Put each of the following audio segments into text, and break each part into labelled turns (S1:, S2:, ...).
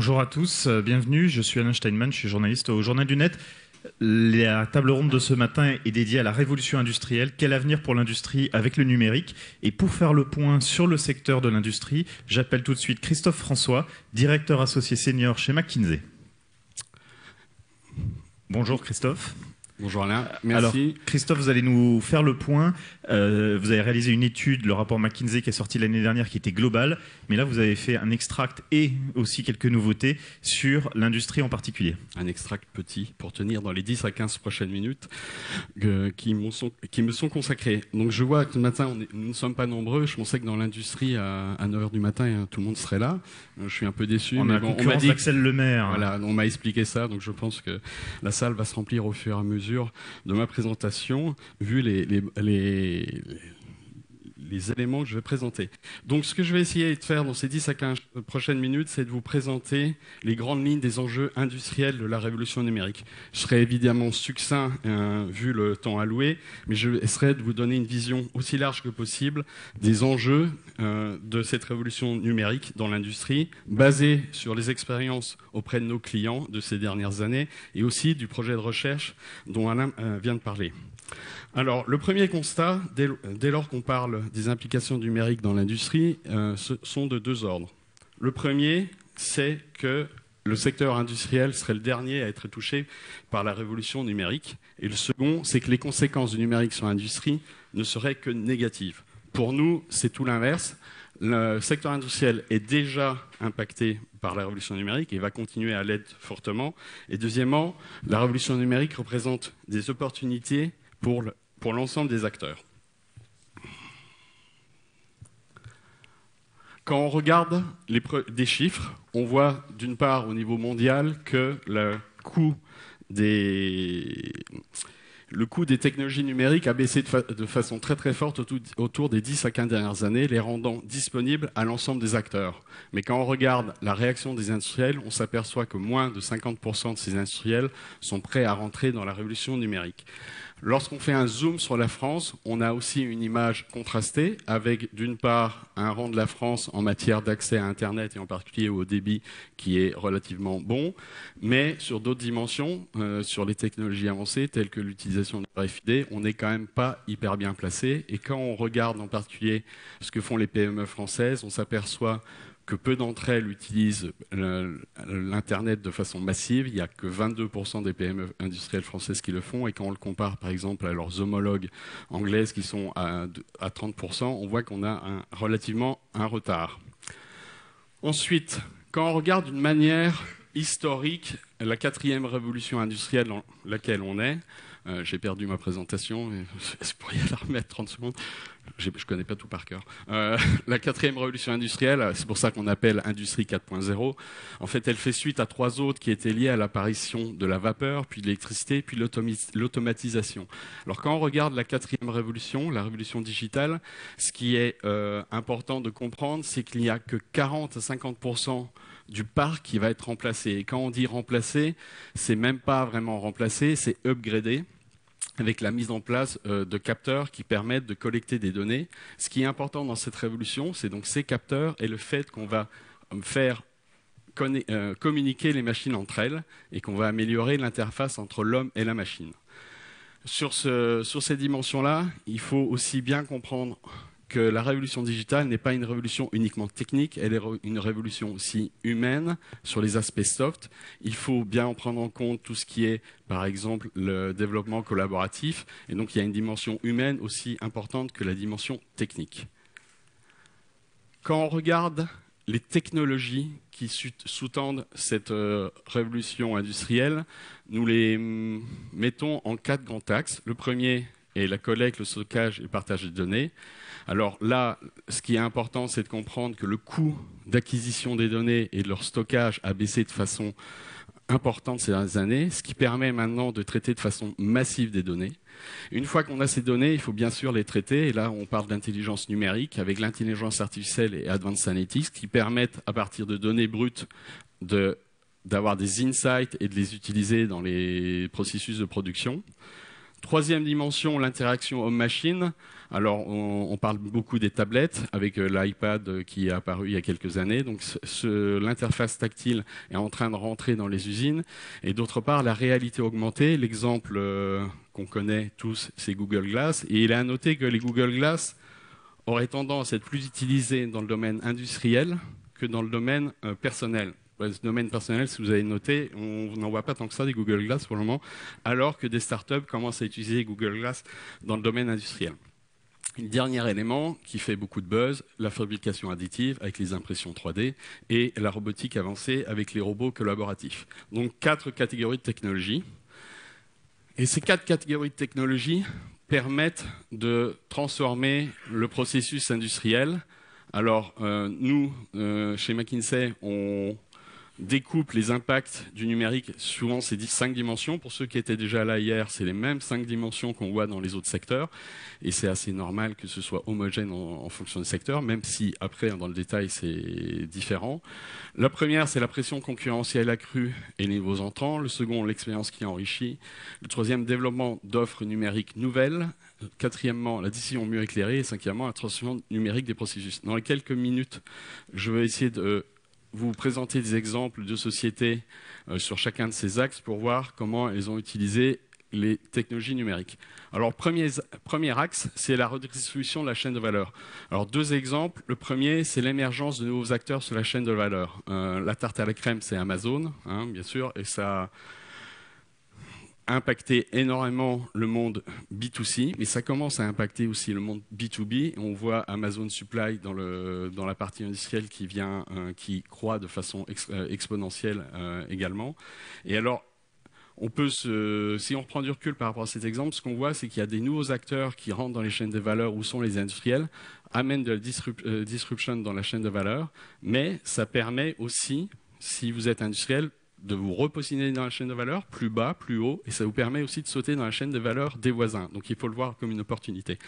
S1: Bonjour à tous, bienvenue, je suis Alain Steinman, je suis journaliste au Journal du Net. La table ronde de ce matin est dédiée à la révolution industrielle. Quel avenir pour l'industrie avec le numérique? Et pour faire le point sur le secteur de l'industrie, j'appelle tout de suite Christophe François, directeur associé senior chez McKinsey. Bonjour Christophe.
S2: Bonjour Alain, merci.
S1: Alors, Christophe, vous allez nous faire le point. Vous avez réalisé une étude, le rapport McKinsey qui est sorti l'année dernière, qui était global. Mais là, vous avez fait un extract et aussi quelques nouveautés sur l'industrie en particulier.
S2: Un extract petit pour tenir dans les 10 à 15 prochaines minutes qui me sont consacrées. Donc je vois que ce matin, nous ne sommes pas nombreux. Je pensais que dans l'industrie, à 9h du matin, tout le monde serait là. Je suis un peu déçu.
S1: On m'a dit d'Axel Lemaire.
S2: Voilà, on m'a expliqué ça. Donc je pense que la salle va se remplir au fur et à mesure de ma présentation, vu les éléments que je vais présenter. Donc ce que je vais essayer de faire dans ces 10 à 15 prochaines minutes, c'est de vous présenter les grandes lignes des enjeux industriels de la révolution numérique. Je serai évidemment succinct vu le temps alloué, mais je essaierai de vous donner une vision aussi large que possible des enjeux de cette révolution numérique dans l'industrie, basée sur les expériences auprès de nos clients de ces dernières années et aussi du projet de recherche dont Alain vient de parler. Alors, le premier constat, dès lors qu'on parle des implications numériques dans l'industrie, sont de deux ordres. Le premier, c'est que le secteur industriel serait le dernier à être touché par la révolution numérique. Et le second, c'est que les conséquences du numérique sur l'industrie ne seraient que négatives. Pour nous, c'est tout l'inverse. Le secteur industriel est déjà impacté par la révolution numérique et va continuer à l'être fortement. Et deuxièmement, la révolution numérique représente des opportunités pour l'ensemble des acteurs. Quand on regarde des chiffres, on voit d'une part au niveau mondial que le coût des technologies numériques a baissé de façon très très forte autour des 10 à 15 dernières années, les rendant disponibles à l'ensemble des acteurs. Mais quand on regarde la réaction des industriels, on s'aperçoit que moins de 50% de ces industriels sont prêts à rentrer dans la révolution numérique. Lorsqu'on fait un zoom sur la France, on a aussi une image contrastée avec d'une part un rang de la France en matière d'accès à Internet et en particulier au débit qui est relativement bon, mais sur d'autres dimensions, sur les technologies avancées telles que l'utilisation de RFID, on n'est quand même pas hyper bien placé. Et quand on regarde en particulier ce que font les PME françaises, on s'aperçoit que peu d'entre elles utilisent l'Internet de façon massive. Il n'y a que 22% des PME industrielles françaises qui le font. Et quand on le compare, par exemple, à leurs homologues anglaises qui sont à 30%, on voit qu'on a relativement un retard. Ensuite, quand on regarde d'une manière historique la 4e révolution industrielle dans laquelle on est, j'ai perdu ma présentation, je pourrais la remettre 30 secondes. Je ne connais pas tout par cœur. La 4e révolution industrielle, c'est pour ça qu'on appelle Industrie 4.0. En fait, elle fait suite à 3 autres qui étaient liées à l'apparition de la vapeur, puis de l'électricité, puis l'automatisation. Alors quand on regarde la 4e révolution, la révolution digitale, ce qui est important de comprendre, c'est qu'il n'y a que 40 à 50% du parc qui va être remplacé. Et quand on dit remplacé, c'est même pas vraiment remplacé, c'est upgradé, avec la mise en place de capteurs qui permettent de collecter des données. Ce qui est important dans cette révolution, c'est donc ces capteurs et le fait qu'on va faire communiquer les machines entre elles et qu'on va améliorer l'interface entre l'homme et la machine. Sur ces dimensions-là, il faut aussi bien comprendre que la révolution digitale n'est pas une révolution uniquement technique, elle est une révolution aussi humaine sur les aspects soft. Il faut bien en prendre en compte tout ce qui est, par exemple, le développement collaboratif. Et donc, il y a une dimension humaine aussi importante que la dimension technique. Quand on regarde les technologies qui sous-tendent cette révolution industrielle, nous les mettons en 4 grands axes. Le premier est la collecte, le stockage et le partage des données. Alors là, ce qui est important, c'est de comprendre que le coût d'acquisition des données et de leur stockage a baissé de façon importante ces dernières années, ce qui permet maintenant de traiter de façon massive des données. Une fois qu'on a ces données, il faut bien sûr les traiter. Et là, on parle d'intelligence numérique avec l'intelligence artificielle et Advanced Analytics qui permettent, à partir de données brutes, d'avoir des insights et de les utiliser dans les processus de production. Troisième dimension, l'interaction homme-machine. Alors, on parle beaucoup des tablettes avec l'iPad qui est apparu il y a quelques années. Donc, l'interface tactile est en train de rentrer dans les usines. Et d'autre part, la réalité augmentée. L'exemple qu'on connaît tous, c'est Google Glass. Et il est à noter que les Google Glass auraient tendance à être plus utilisés dans le domaine industriel que dans le domaine personnel. Dans le domaine personnel, si vous avez noté, on n'en voit pas tant que ça des Google Glass pour le moment, alors que des startups commencent à utiliser Google Glass dans le domaine industriel. Un dernier élément qui fait beaucoup de buzz, la fabrication additive avec les impressions 3D et la robotique avancée avec les robots collaboratifs. Donc 4 catégories de technologies. Et ces 4 catégories de technologies permettent de transformer le processus industriel. Alors nous, chez McKinsey, on découpe les impacts du numérique, souvent c'est 5 dimensions. Pour ceux qui étaient déjà là hier, c'est les mêmes 5 dimensions qu'on voit dans les autres secteurs. Et c'est assez normal que ce soit homogène en fonction des secteurs, même si après, dans le détail, c'est différent. La première, c'est la pression concurrentielle accrue et les nouveaux entrants. Le second, l'expérience qui enrichit. Le troisième, développement d'offres numériques nouvelles. Quatrièmement, la décision mieux éclairée. Et cinquièmement, la transformation numérique des processus. Dans les quelques minutes, je vais essayer de vous présenter des exemples de sociétés sur chacun de ces axes pour voir comment elles ont utilisé les technologies numériques. Alors, premier axe, c'est la redistribution de la chaîne de valeur. Alors, 2 exemples. Le premier, c'est l'émergence de nouveaux acteurs sur la chaîne de valeur. La tarte à la crème, c'est Amazon, hein, bien sûr, et ça impacté énormément le monde B2C, mais ça commence à impacter aussi le monde B2B. On voit Amazon Supply dans la partie industrielle qui croît de façon exponentielle également. Et alors, si on reprend du recul par rapport à cet exemple, ce qu'on voit, c'est qu'il y a des nouveaux acteurs qui rentrent dans les chaînes de valeur où sont les industriels, amènent de la disruption dans la chaîne de valeur, mais ça permet aussi, si vous êtes industriel, de vous repositionner dans la chaîne de valeur, plus bas, plus haut, et ça vous permet aussi de sauter dans la chaîne de valeur des voisins. Donc il faut le voir comme une opportunité.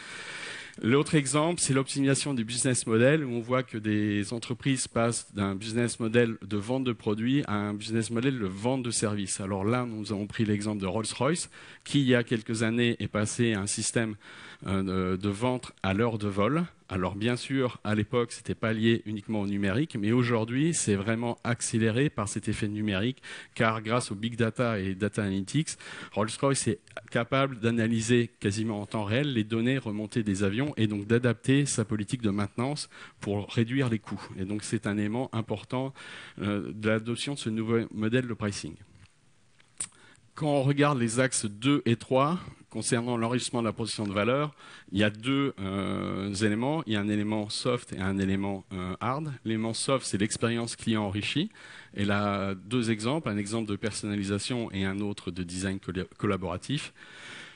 S2: L'autre exemple, c'est l'optimisation du business model, où on voit que des entreprises passent d'un business model de vente de produits à un business model de vente de services. Alors là, nous avons pris l'exemple de Rolls-Royce, qui il y a quelques années est passé à un système de vente à l'heure de vol. Alors bien sûr, à l'époque, ce n'était pas lié uniquement au numérique, mais aujourd'hui, c'est vraiment accéléré par cet effet numérique, car grâce au big data et data analytics, Rolls-Royce est capable d'analyser quasiment en temps réel les données remontées des avions et donc d'adapter sa politique de maintenance pour réduire les coûts. Et donc c'est un élément important de l'adoption de ce nouveau modèle de pricing. Quand on regarde les axes 2 et 3, concernant l'enrichissement de la proposition de valeur, il y a 2 éléments. Il y a un élément soft et un élément hard. L'élément soft, c'est l'expérience client enrichie. Et là, 2 exemples, un exemple de personnalisation et un autre de design collaboratif.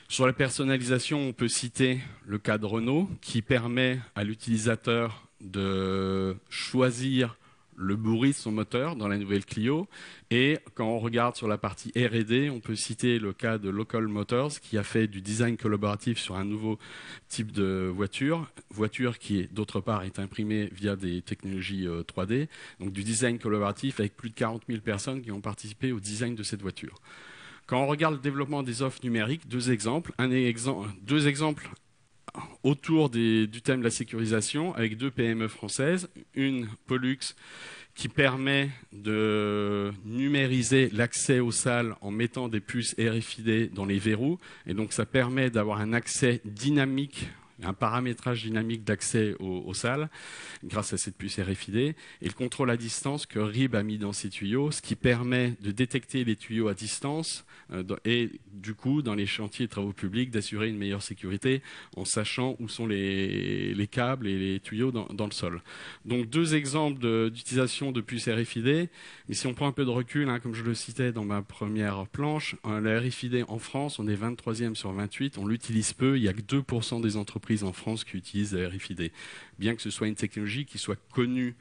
S2: Sur la personnalisation, on peut citer le cas de Renault qui permet à l'utilisateur de choisir le bruit de son moteur dans la nouvelle Clio. Et quand on regarde sur la partie R&D, on peut citer le cas de Local Motors qui a fait du design collaboratif sur un nouveau type de voiture qui d'autre part est imprimée via des technologies 3D, donc du design collaboratif avec plus de 40 000 personnes qui ont participé au design de cette voiture. Quand on regarde le développement des offres numériques, 2 exemples. 2 exemples autour du thème de la sécurisation avec 2 PME françaises, une Pollux qui permet de numériser l'accès aux salles en mettant des puces RFID dans les verrous et donc ça permet d'avoir un accès dynamique, un paramétrage dynamique d'accès aux salles grâce à cette puce RFID et le contrôle à distance que RIB a mis dans ses tuyaux, ce qui permet de détecter les tuyaux à distance et du coup dans les chantiers de travaux publics d'assurer une meilleure sécurité en sachant où sont les câbles et les tuyaux dans le sol. Donc 2 exemples d'utilisation de puces RFID, mais si on prend un peu de recul, hein, comme je le citais dans ma première planche, la RFID en France, on est 23e sur 28, on l'utilise peu, il n'y a que 2% des entreprises en France qui utilisent la RFID, bien que ce soit une technologie qui soit connue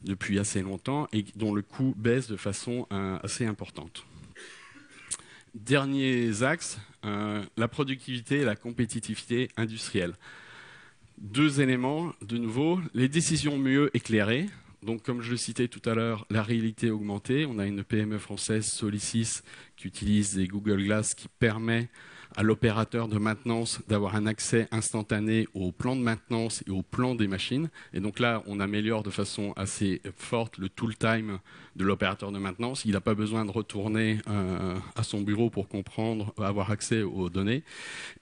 S2: depuis assez longtemps et dont le coût baisse de façon assez importante. Derniers axes, la productivité et la compétitivité industrielle. 2 éléments, de nouveau, les décisions mieux éclairées. Donc, comme je le citais tout à l'heure, la réalité augmentée. On a une PME française, Solisys, qui utilise des Google Glass qui permet à l'opérateur de maintenance d'avoir un accès instantané au plan de maintenance et au plan des machines. Et donc là, on améliore de façon assez forte le tool time de l'opérateur de maintenance. Il n'a pas besoin de retourner à son bureau pour comprendre, avoir accès aux données.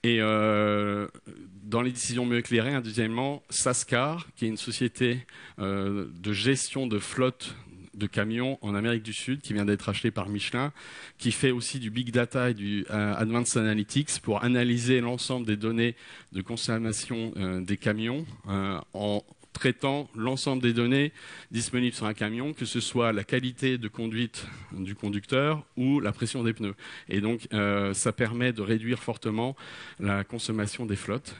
S2: Et dans les décisions mieux éclairées, deuxièmement, Sascar, qui est une société de gestion de flotte de camions en Amérique du Sud, qui vient d'être acheté par Michelin, qui fait aussi du big data et du advanced analytics pour analyser l'ensemble des données de consommation des camions en traitant l'ensemble des données disponibles sur un camion, que ce soit la qualité de conduite du conducteur ou la pression des pneus. Et donc, ça permet de réduire fortement la consommation des flottes.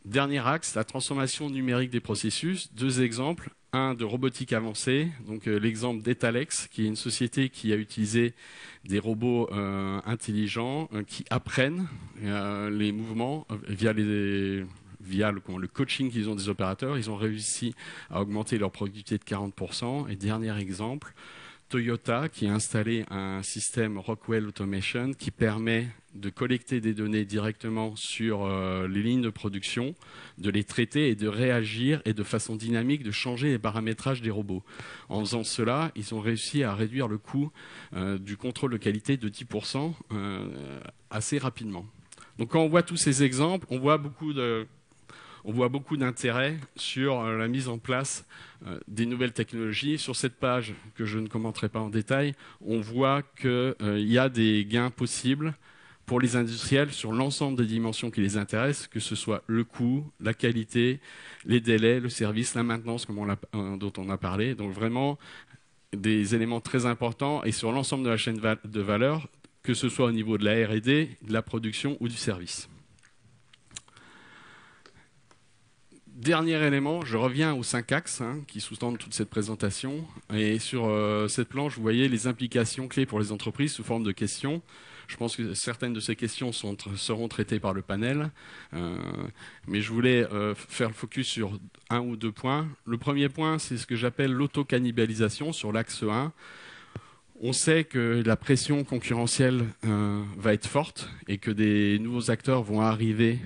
S2: Dernier axe, la transformation numérique des processus. 2 exemples. Un de robotique avancée, donc l'exemple d'Etalex, qui est une société qui a utilisé des robots intelligents qui apprennent les mouvements via le coaching qu'ils ont des opérateurs. Ils ont réussi à augmenter leur productivité de 40%. Et dernier exemple, Toyota qui a installé un système Rockwell Automation qui permet de collecter des données directement sur les lignes de production, de les traiter et de réagir et de façon dynamique de changer les paramétrages des robots. En faisant cela, ils ont réussi à réduire le coût du contrôle de qualité de 10% assez rapidement. Donc quand on voit tous ces exemples, on voit beaucoup d'intérêt sur la mise en place des nouvelles technologies. Sur cette page, que je ne commenterai pas en détail, on voit qu'il y a des gains possibles pour les industriels sur l'ensemble des dimensions qui les intéressent, que ce soit le coût, la qualité, les délais, le service, la maintenance, dont on a parlé. Donc vraiment des éléments très importants et sur l'ensemble de la chaîne de valeur, que ce soit au niveau de la R&D, de la production ou du service. Dernier élément, je reviens aux 5 axes qui sous-tendent toute cette présentation. Et sur cette planche, vous voyez les implications clés pour les entreprises sous forme de questions. Je pense que certaines de ces questions seront traitées par le panel. Mais je voulais faire le focus sur 1 ou 2 points. Le premier point, c'est ce que j'appelle l'auto-cannibalisation sur l'axe 1. On sait que la pression concurrentielle va être forte et que des nouveaux acteurs vont arriver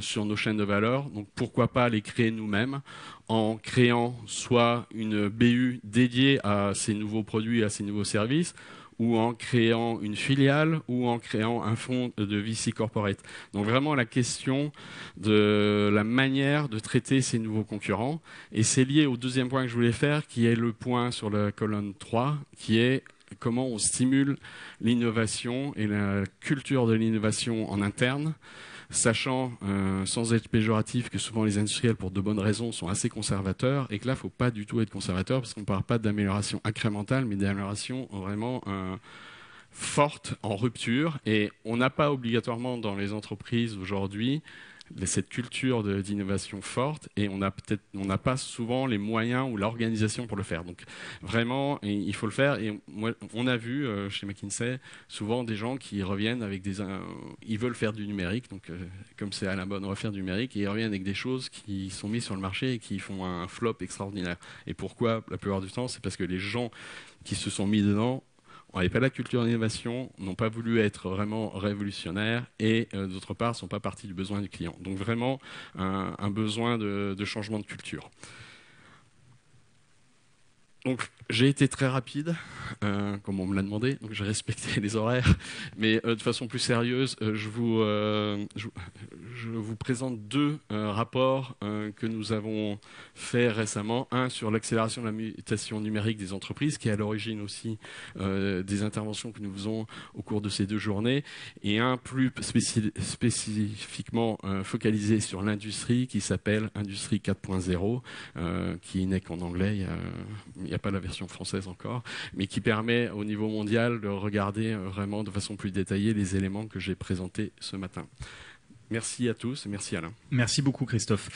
S2: sur nos chaînes de valeur. Donc pourquoi pas les créer nous-mêmes en créant soit une BU dédiée à ces nouveaux produits, à ces nouveaux services, ou en créant une filiale, ou en créant un fonds de VC corporate. Donc vraiment la question de la manière de traiter ces nouveaux concurrents. Et c'est lié au deuxième point que je voulais faire, qui est le point sur la colonne 3, qui est comment on stimule l'innovation et la culture de l'innovation en interne, sachant, sans être péjoratif, que souvent les industriels, pour de bonnes raisons, sont assez conservateurs, et que là, il ne faut pas du tout être conservateur, parce qu'on ne parle pas d'amélioration incrémentale, mais d'amélioration vraiment forte, en rupture. Et on n'a pas obligatoirement dans les entreprises aujourd'hui cette culture d'innovation forte, et on n'a pas souvent les moyens ou l'organisation pour le faire. Donc vraiment, il faut le faire. Et moi, on a vu chez McKinsey souvent des gens qui reviennent avec ils veulent faire du numérique, donc comme c'est à la mode, on va faire du numérique, et ils reviennent avec des choses qui sont mises sur le marché et qui font un flop extraordinaire. Et pourquoi? La plupart du temps, c'est parce que les gens qui se sont mis dedans n'avaient pas la culture d'innovation, n'ont pas voulu être vraiment révolutionnaires et d'autre part ne sont pas partis du besoin du client. Donc vraiment un besoin de changement de culture. Donc j'ai été très rapide, comme on me l'a demandé, donc j'ai respecté les horaires, mais de façon plus sérieuse, je vous présente 2 rapports que nous avons faits récemment. Un sur l'accélération de la mutation numérique des entreprises, qui est à l'origine aussi des interventions que nous faisons au cours de ces 2 journées, et un plus spécifiquement focalisé sur l'industrie, qui s'appelle Industrie 4.0, qui n'est qu'en anglais. Il n'y a pas la version française encore, mais qui permet au niveau mondial de regarder vraiment de façon plus détaillée les éléments que j'ai présentés ce matin. Merci à tous et merci Alain.
S1: Merci beaucoup Christophe.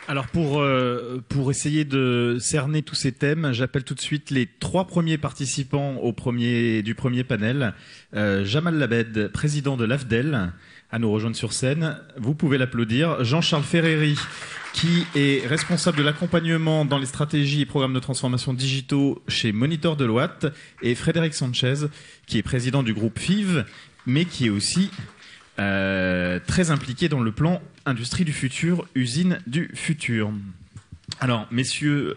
S1: Alors pour essayer de cerner tous ces thèmes, j'appelle tout de suite les 3 premiers participants du premier panel. Jamal Labed, président de l'AFDEL, à nous rejoindre sur scène. Vous pouvez l'applaudir. Jean-Charles Ferreri, qui est responsable de l'accompagnement dans les stratégies et programmes de transformation digitaux chez Monitor Deloitte, et Frédéric Sanchez, qui est président du groupe FIV, mais qui est aussi très impliqué dans le plan Industrie du futur, usine du futur. Alors, messieurs,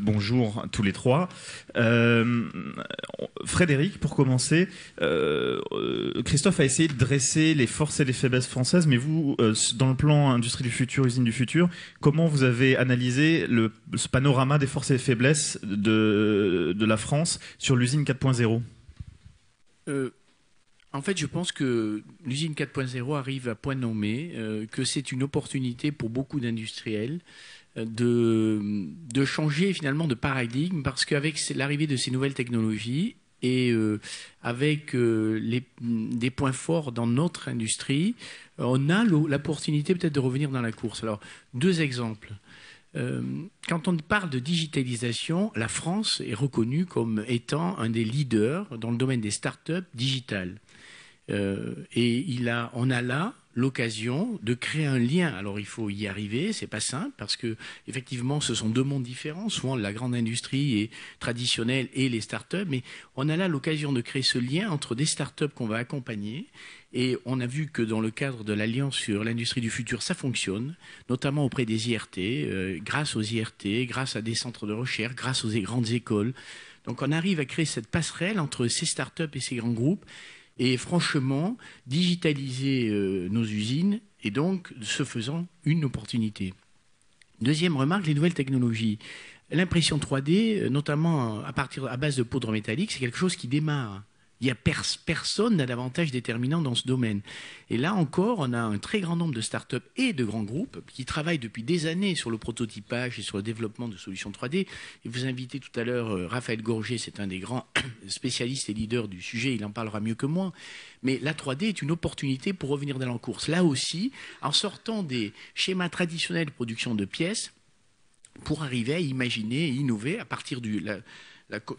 S1: bonjour tous les trois. Frédéric, pour commencer, Christophe a essayé de dresser les forces et les faiblesses françaises, mais vous, dans le plan Industrie du futur, usine du futur, comment vous avez analysé ce panorama des forces et des faiblesses de la France sur l'usine 4.0 ?
S3: En fait, je pense que l'usine 4.0 arrive à point nommé, que c'est une opportunité pour beaucoup d'industriels de changer finalement de paradigme, parce qu'avec l'arrivée de ces nouvelles technologies et avec des points forts dans notre industrie, on a l'opportunité peut-être de revenir dans la course. Alors, deux exemples. Quand on parle de digitalisation, la France est reconnue comme étant un des leaders dans le domaine des startups digitales. Et on a là l'occasion de créer un lien. Alors il faut y arriver, c'est pas simple parce que effectivement ce sont deux mondes différents, souvent la grande industrie est traditionnelle et les startups, mais on a là l'occasion de créer ce lien entre des startups qu'on va accompagner. Et on a vu que dans le cadre de l'Alliance sur l'industrie du futur, ça fonctionne, notamment auprès des IRT, grâce aux IRT, grâce à des centres de recherche, grâce aux grandes écoles. Donc on arrive à créer cette passerelle entre ces startups et ces grands groupes. Et franchement, digitaliser nos usines est donc, ce faisant, une opportunité. Deuxième remarque, les nouvelles technologies. L'impression 3D, notamment à base de poudre métallique, c'est quelque chose qui démarre. Il y a personne n'a d'avantage déterminant dans ce domaine. Et là encore, on a un très grand nombre de startups et de grands groupes qui travaillent depuis des années sur le prototypage et sur le développement de solutions 3D. Et vous invitez tout à l'heure Raphaël Gorgé, c'est un des grands spécialistes et leaders du sujet, il en parlera mieux que moi. Mais la 3D est une opportunité pour revenir dans la course. Là aussi, en sortant des schémas traditionnels de production de pièces, pour arriver à imaginer et innover à partir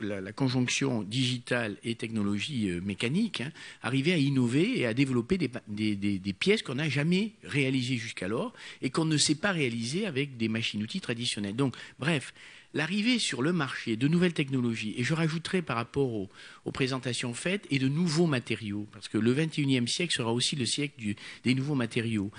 S3: la conjonction digitale et technologie mécanique, arriver à innover et à développer des pièces qu'on n'a jamais réalisées jusqu'alors et qu'on ne sait pas réaliser avec des machines-outils traditionnelles. Donc, bref, l'arrivée sur le marché de nouvelles technologies, et je rajouterai par rapport aux présentations faites, et de nouveaux matériaux, parce que le 21e siècle sera aussi le siècle des nouveaux matériaux.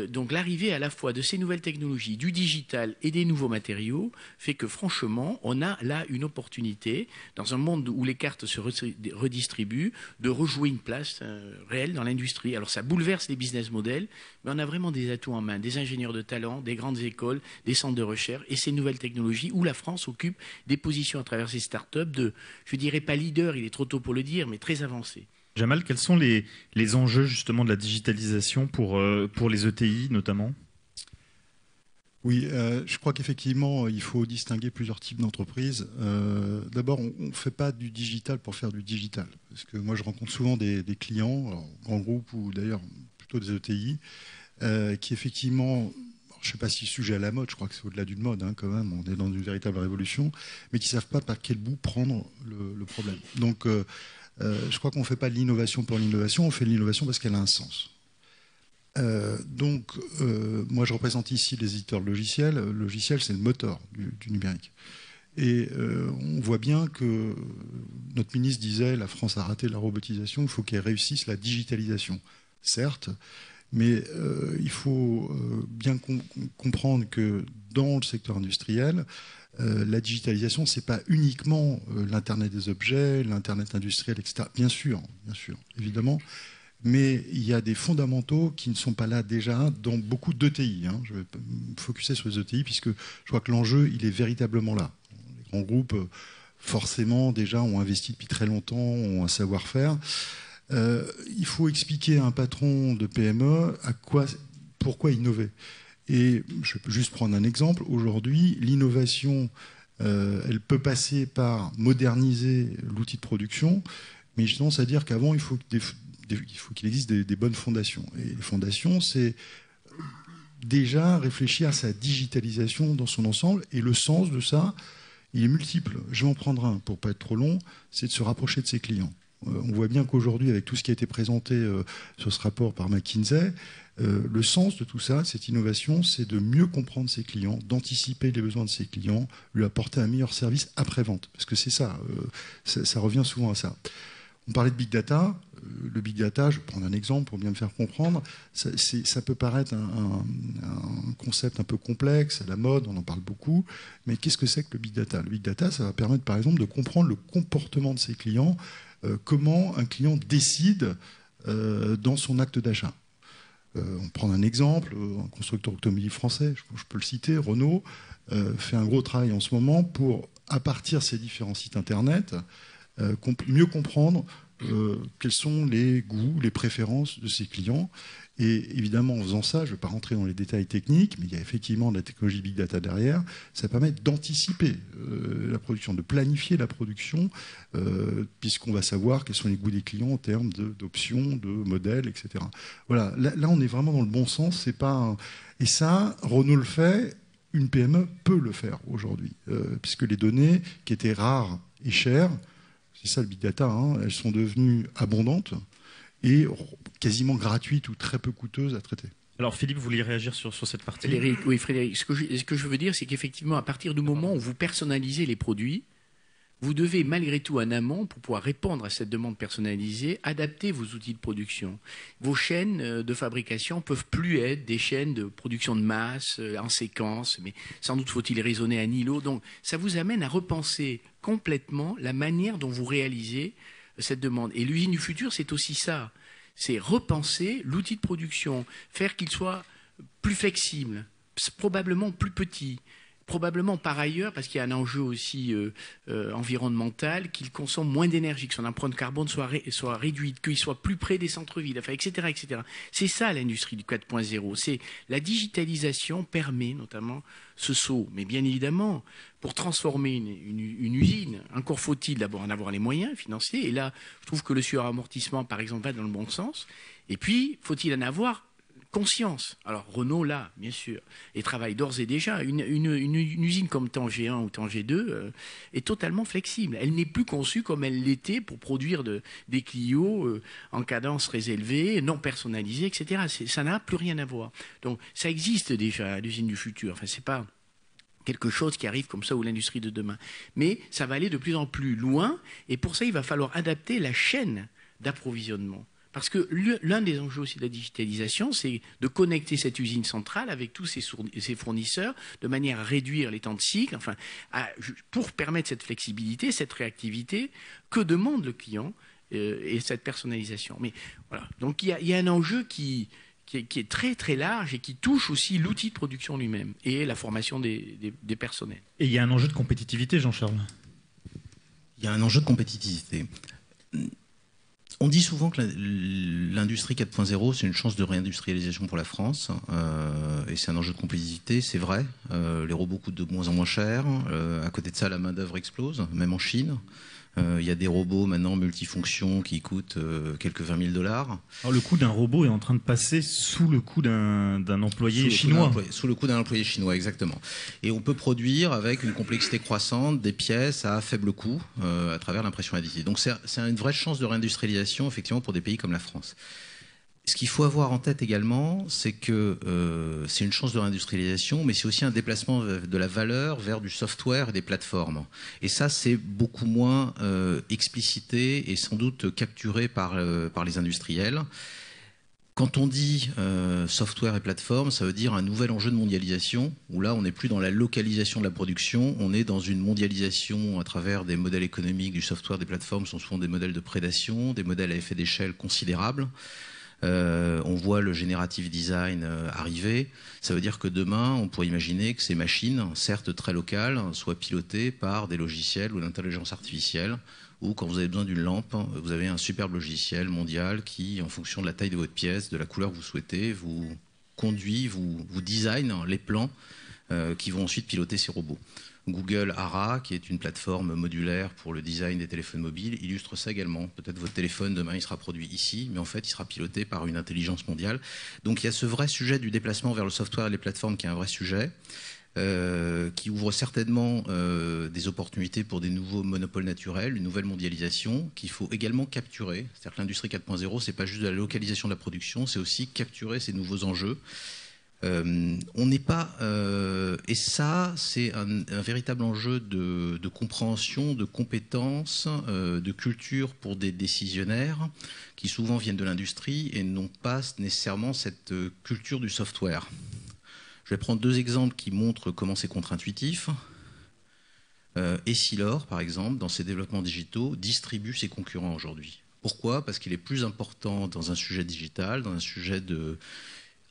S3: Donc l'arrivée à la fois de ces nouvelles technologies, du digital et des nouveaux matériaux, fait que franchement, on a là une opportunité, dans un monde où les cartes se redistribuent, de rejouer une place réelle dans l'industrie. Alors ça bouleverse les business models, mais on a vraiment des atouts en main, des ingénieurs de talent, des grandes écoles, des centres de recherche, et ces nouvelles technologies où la France occupe des positions à travers ces startups je dirais pas leader, il est trop tôt pour le dire, mais très avancées.
S1: Jamal, quels sont les enjeux justement de la digitalisation pour les ETI notamment ?
S4: Oui, je crois qu'effectivement, il faut distinguer plusieurs types d'entreprises. D'abord, on ne fait pas du digital pour faire du digital. Parce que moi, je rencontre souvent des clients, alors, grands groupes ou d'ailleurs plutôt des ETI, qui effectivement, je ne sais pas si le sujet est à la mode, je crois que c'est au-delà d'une mode quand même, on est dans une véritable révolution, mais qui ne savent pas par quel bout prendre le problème. Donc, je crois qu'on ne fait pas de l'innovation pour l'innovation, on fait de l'innovation parce qu'elle a un sens. Moi, je représente ici les éditeurs de logiciels. Le logiciel, c'est le moteur du numérique. Et on voit bien que notre ministre disait la France a raté la robotisation, il faut qu'elle réussisse la digitalisation. Certes, mais il faut bien comprendre que dans le secteur industriel, la digitalisation, ce n'est pas uniquement l'Internet des objets, l'Internet industriel, etc. Bien sûr, évidemment. Mais il y a des fondamentaux qui ne sont pas là déjà dans beaucoup d'ETI. Je vais me focuser sur les ETI puisque je crois que l'enjeu, il est véritablement là. Les grands groupes, forcément, déjà, ont investi depuis très longtemps, ont un savoir-faire. Il faut expliquer à un patron de PME pourquoi innover. Et je peux juste prendre un exemple. Aujourd'hui, l'innovation, elle peut passer par moderniser l'outil de production, mais j'ai tendance à dire qu'avant, il faut qu'il existe des bonnes fondations. Et les fondations, c'est déjà réfléchir à sa digitalisation dans son ensemble. Et le sens de ça, il est multiple. Je vais en prendre un pour ne pas être trop long, c'est de se rapprocher de ses clients. On voit bien qu'aujourd'hui, avec tout ce qui a été présenté sur ce rapport par McKinsey, le sens de tout ça, cette innovation, c'est de mieux comprendre ses clients, d'anticiper les besoins de ses clients, lui apporter un meilleur service après-vente. Parce que c'est ça, ça revient souvent à ça. On parlait de big data. Le big data, je vais prendre un exemple pour bien me faire comprendre, ça peut paraître un concept un peu complexe, à la mode, on en parle beaucoup, mais qu'est-ce que c'est que le big data? Le big data, ça va permettre par exemple de comprendre le comportement de ses clients, comment un client décide dans son acte d'achat. On prend un exemple, un constructeur automobile français, je peux le citer, Renault, fait un gros travail en ce moment pour, à partir de ces différents sites internet, mieux comprendre quels sont les goûts, les préférences de ses clients. Et évidemment, en faisant ça, je ne vais pas rentrer dans les détails techniques, mais il y a effectivement de la technologie Big Data derrière. Ça permet d'anticiper la production, de planifier la production, puisqu'on va savoir quels sont les goûts des clients en termes d'options, de modèles, etc. Voilà, là, on est vraiment dans le bon sens. C'est pas Et ça, Renault le fait, une PME peut le faire aujourd'hui, puisque les données qui étaient rares et chères, c'est ça le big data, hein, elles sont devenues abondantes et quasiment gratuites ou très peu coûteuses à traiter.
S1: Alors Philippe, vous vouliez réagir sur cette partie?
S3: Frédéric, ce que je veux dire, c'est qu'effectivement, à partir du moment où vous personnalisez les produits, vous devez malgré tout en amont, pour pouvoir répondre à cette demande personnalisée, adapter vos outils de production. Vos chaînes de fabrication peuvent plus être des chaînes de production de masse, en séquence, mais sans doute faut-il raisonner à un îlot. Donc ça vous amène à repenser complètement la manière dont vous réalisez cette demande. Et l'usine du futur, c'est aussi ça. C'est repenser l'outil de production, faire qu'il soit plus flexible, probablement plus petit. Probablement par ailleurs, parce qu'il y a un enjeu aussi environnemental, qu'il consomme moins d'énergie, que son empreinte carbone soit réduite, qu'il soit plus près des centres-villes, enfin, etc., etc. C'est ça l'industrie du 4.0. C'est la digitalisation permet notamment ce saut. Mais bien évidemment, pour transformer une usine, encore faut-il d'abord en avoir les moyens financiers. Et là, je trouve que le suramortissement, par exemple, va dans le bon sens. Et puis, faut-il en avoir conscience. Alors Renault, là, bien sûr, et travaille d'ores et déjà. Une usine comme Tanger 1 ou Tanger 2 est totalement flexible. Elle n'est plus conçue comme elle l'était pour produire des Clio en cadence très élevée, non personnalisée, etc. Ça n'a plus rien à voir. Donc ça existe déjà à l'usine du futur. Enfin, c'est pas quelque chose qui arrive comme ça ou l'industrie de demain. Mais ça va aller de plus en plus loin, et pour ça, il va falloir adapter la chaîne d'approvisionnement. Parce que l'un des enjeux aussi de la digitalisation, c'est de connecter cette usine centrale avec tous ses fournisseurs de manière à réduire les temps de cycle, enfin, pour permettre cette flexibilité, cette réactivité que demande le client et cette personnalisation. Mais voilà, donc il y a un enjeu qui est très très large et qui touche aussi l'outil de production lui-même et la formation des personnels.
S1: Et il y a un enjeu de compétitivité, Jean-Charles?
S5: Il y a un enjeu de compétitivité. On dit souvent que l'industrie 4.0, c'est une chance de réindustrialisation pour la France, et c'est un enjeu de compétitivité, c'est vrai. Les robots coûtent de moins en moins cher. À côté de ça, la main-d'œuvre explose, même en Chine. Il y a des robots maintenant multifonctions qui coûtent quelques 20 000 $. Alors,
S1: le coût d'un robot est en train de passer sous le coût d'un employé chinois.
S5: Sous le coût d'un employé chinois, exactement. Et on peut produire avec une complexité croissante des pièces à faible coût à travers l'impression additive. Donc c'est une vraie chance de réindustrialisation, effectivement, pour des pays comme la France. Ce qu'il faut avoir en tête également, c'est que c'est une chance de réindustrialisation, mais c'est aussi un déplacement de la valeur vers du software et des plateformes. Et ça, c'est beaucoup moins explicité et sans doute capturé par les industriels. Quand on dit software et plateforme, ça veut dire un nouvel enjeu de mondialisation, où là, on n'est plus dans la localisation de la production, on est dans une mondialisation à travers des modèles économiques du software, des plateformes sont souvent des modèles de prédation, des modèles à effet d'échelle considérables. On voit le generative design arriver. Ça veut dire que demain, on pourrait imaginer que ces machines, certes très locales, soient pilotées par des logiciels ou l'intelligence artificielle, ou quand vous avez besoin d'une lampe, vous avez un superbe logiciel mondial qui, en fonction de la taille de votre pièce, de la couleur que vous souhaitez, vous conduit, vous design les plans qui vont ensuite piloter ces robots. Google Ara, qui est une plateforme modulaire pour le design des téléphones mobiles, illustre ça également. Peut-être votre téléphone, demain, il sera produit ici, mais en fait, il sera piloté par une intelligence mondiale. Donc, il y a ce vrai sujet du déplacement vers le software et les plateformes qui est un vrai sujet. qui ouvre certainement des opportunités pour des nouveaux monopoles naturels, une nouvelle mondialisation qu'il faut également capturer. C'est-à-dire que l'industrie 4.0, c'est pas juste de la localisation de la production, c'est aussi capturer ces nouveaux enjeux. On n'est pas... et ça, c'est un véritable enjeu de compréhension, de compétences, de culture pour des décisionnaires qui souvent viennent de l'industrie et n'ont pas nécessairement cette culture du software. Je vais prendre 2 exemples qui montrent comment c'est contre-intuitif. Essilor, par exemple, dans ses développements digitaux, distribue ses concurrents aujourd'hui. Pourquoi ? Parce qu'il est plus important dans un sujet digital, dans un sujet de...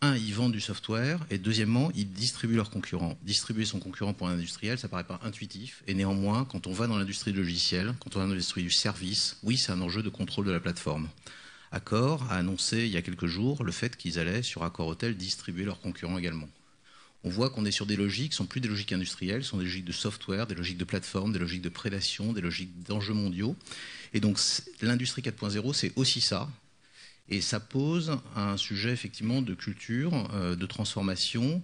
S5: ils vendent du software, et deuxièmement, ils distribuent leurs concurrents. Distribuer son concurrent pour un industriel, ça paraît pas intuitif, et néanmoins, quand on va dans l'industrie du logiciel, quand on va dans l'industrie du service, oui, c'est un enjeu de contrôle de la plateforme. Accor a annoncé il y a quelques jours le fait qu'ils allaient, sur Accor Hotel, distribuer leurs concurrents également. On voit qu'on est sur des logiques qui ne sont plus des logiques industrielles, ce sont des logiques de software, des logiques de plateforme, des logiques de prédation, des logiques d'enjeux mondiaux. Et donc l'industrie 4.0, c'est aussi ça. Et ça pose un sujet effectivement de culture, de transformation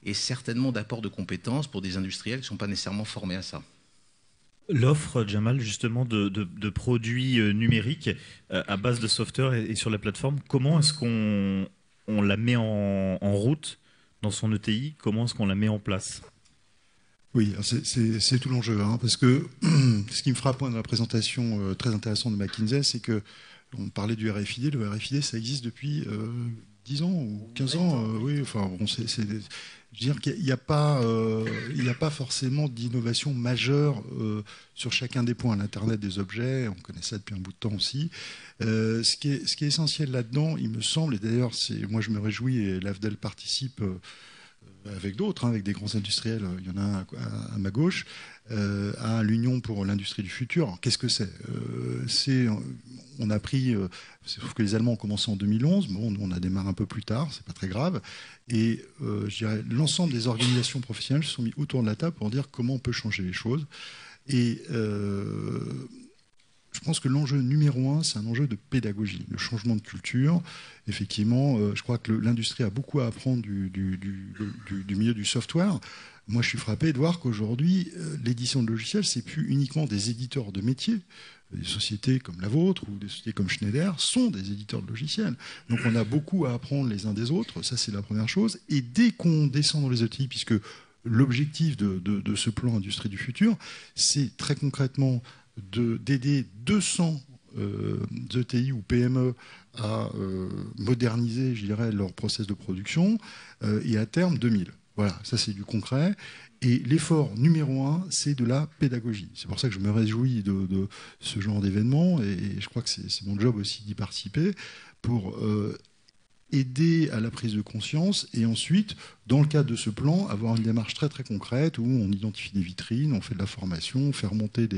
S5: et certainement d'apport de compétences pour des industriels qui ne sont pas nécessairement formés à ça.
S1: L'offre, Jamal, justement, de produits numériques à base de software et sur la plateforme, comment est-ce qu'on la met en route dans son ETI? Comment est-ce qu'on la met en place?
S4: Oui, c'est tout l'enjeu, hein, parce que ce qui me frappe dans la présentation très intéressante de McKinsey, c'est que on parlait du RFID. Le RFID, ça existe depuis 10 ans ou 15 ans. Oui, enfin, bon, je veux dire qu'il n'y a pas forcément d'innovation majeure sur chacun des points. L'Internet des objets, on connaît ça depuis un bout de temps aussi. Ce qui est essentiel là-dedans, il me semble, et d'ailleurs, moi je me réjouis, et l'AFDEL participe avec d'autres, hein, avec des grands industriels, il y en a un à ma gauche, à l'Union pour l'industrie du futur. Qu'est-ce que c'est? On a pris, sauf que les Allemands ont commencé en 2011, bon, nous on a démarré un peu plus tard, c'est pas très grave, et je dirais l'ensemble des organisations professionnelles se sont mis autour de la table pour dire comment on peut changer les choses. Et je pense que l'enjeu numéro 1, c'est un enjeu de pédagogie, le changement de culture. Effectivement, je crois que l'industrie a beaucoup à apprendre du milieu du software. Moi, je suis frappé de voir qu'aujourd'hui, l'édition de logiciels, c'est plus uniquement des éditeurs de métiers. Des sociétés comme la vôtre ou des sociétés comme Schneider sont des éditeurs de logiciels. Donc, on a beaucoup à apprendre les uns des autres. Ça, c'est la première chose. Et dès qu'on descend dans les ETI, puisque l'objectif de ce plan Industrie du futur, c'est très concrètement d'aider 200 ETI ou PME à moderniser, je dirais, leur process de production et à terme 2000. Voilà, ça c'est du concret. Et l'effort numéro 1, c'est de la pédagogie. C'est pour ça que je me réjouis de ce genre d'événement et je crois que c'est mon job aussi d'y participer pour aider à la prise de conscience et ensuite, dans le cadre de ce plan, avoir une démarche très très concrète où on identifie des vitrines, on fait de la formation, on fait remonter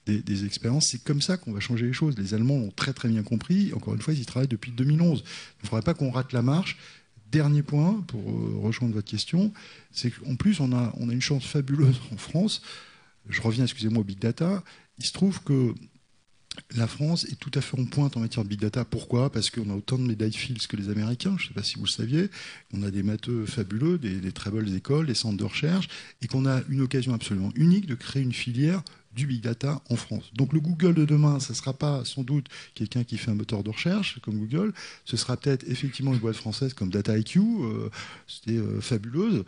S4: des expériences. C'est comme ça qu'on va changer les choses. Les Allemands l'ont très très bien compris. Encore une fois, ils y travaillent depuis 2011. Il ne faudrait pas qu'on rate la marche. Dernier point, pour rejoindre votre question, c'est qu'en plus, on a une chance fabuleuse en France. Je reviens, excusez-moi, au Big Data. Il se trouve que la France est tout à fait en pointe en matière de Big Data. Pourquoi? Parce qu'on a autant de médailles Fields que les Américains. Je ne sais pas si vous le saviez. On a des matheux fabuleux, des très belles écoles, des centres de recherche, et qu'on a une occasion absolument unique de créer une filière du Big Data en France. Donc le Google de demain, ça ne sera pas sans doute quelqu'un qui fait un moteur de recherche comme Google, ce sera peut-être effectivement une boîte française comme DataIQ, c'était fabuleuse,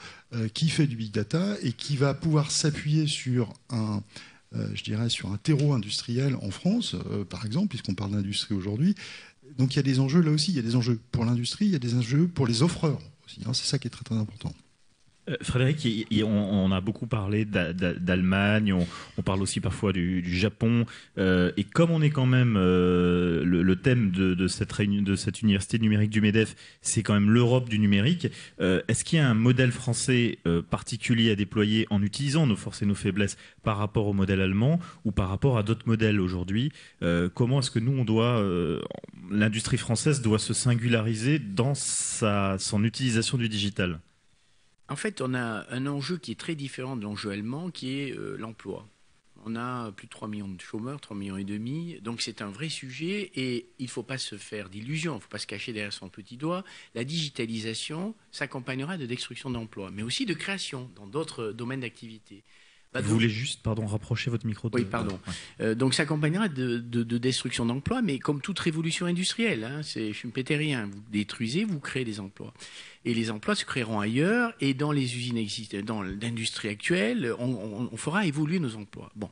S4: qui fait du Big Data et qui va pouvoir s'appuyer sur je dirais sur un terreau industriel en France, par exemple, puisqu'on parle d'industrie aujourd'hui. Donc il y a des enjeux là aussi, il y a des enjeux pour l'industrie, il y a des enjeux pour les offreurs aussi, hein, c'est ça qui est très très important.
S1: Frédéric, on a beaucoup parlé d'Allemagne, on parle aussi parfois du Japon, et comme on est quand même le thème de cette université numérique du MEDEF, c'est quand même l'Europe du numérique. Est-ce qu'il y a un modèle français particulier à déployer en utilisant nos forces et nos faiblesses par rapport au modèle allemand ou par rapport à d'autres modèles aujourd'hui? Comment est-ce que nous, l'industrie française doit se singulariser dans son utilisation du digital?
S3: En fait, on a un enjeu qui est très différent de l'enjeu allemand, qui est l'emploi. On a plus de 3 millions de chômeurs, 3 millions et demi. Donc c'est un vrai sujet et il ne faut pas se faire d'illusions, il ne faut pas se cacher derrière son petit doigt. La digitalisation s'accompagnera de destruction d'emplois, mais aussi de création dans d'autres domaines d'activité.
S1: Vous voulez juste, rapprocher votre micro.
S3: Oui, pardon. Donc ça accompagnera de destruction d'emplois, mais comme toute révolution industrielle, hein, c'est schumpeterien. Vous détruisez, vous créez des emplois. Et les emplois se créeront ailleurs, et dans les usines existantes, dans l'industrie actuelle, on fera évoluer nos emplois. Bon.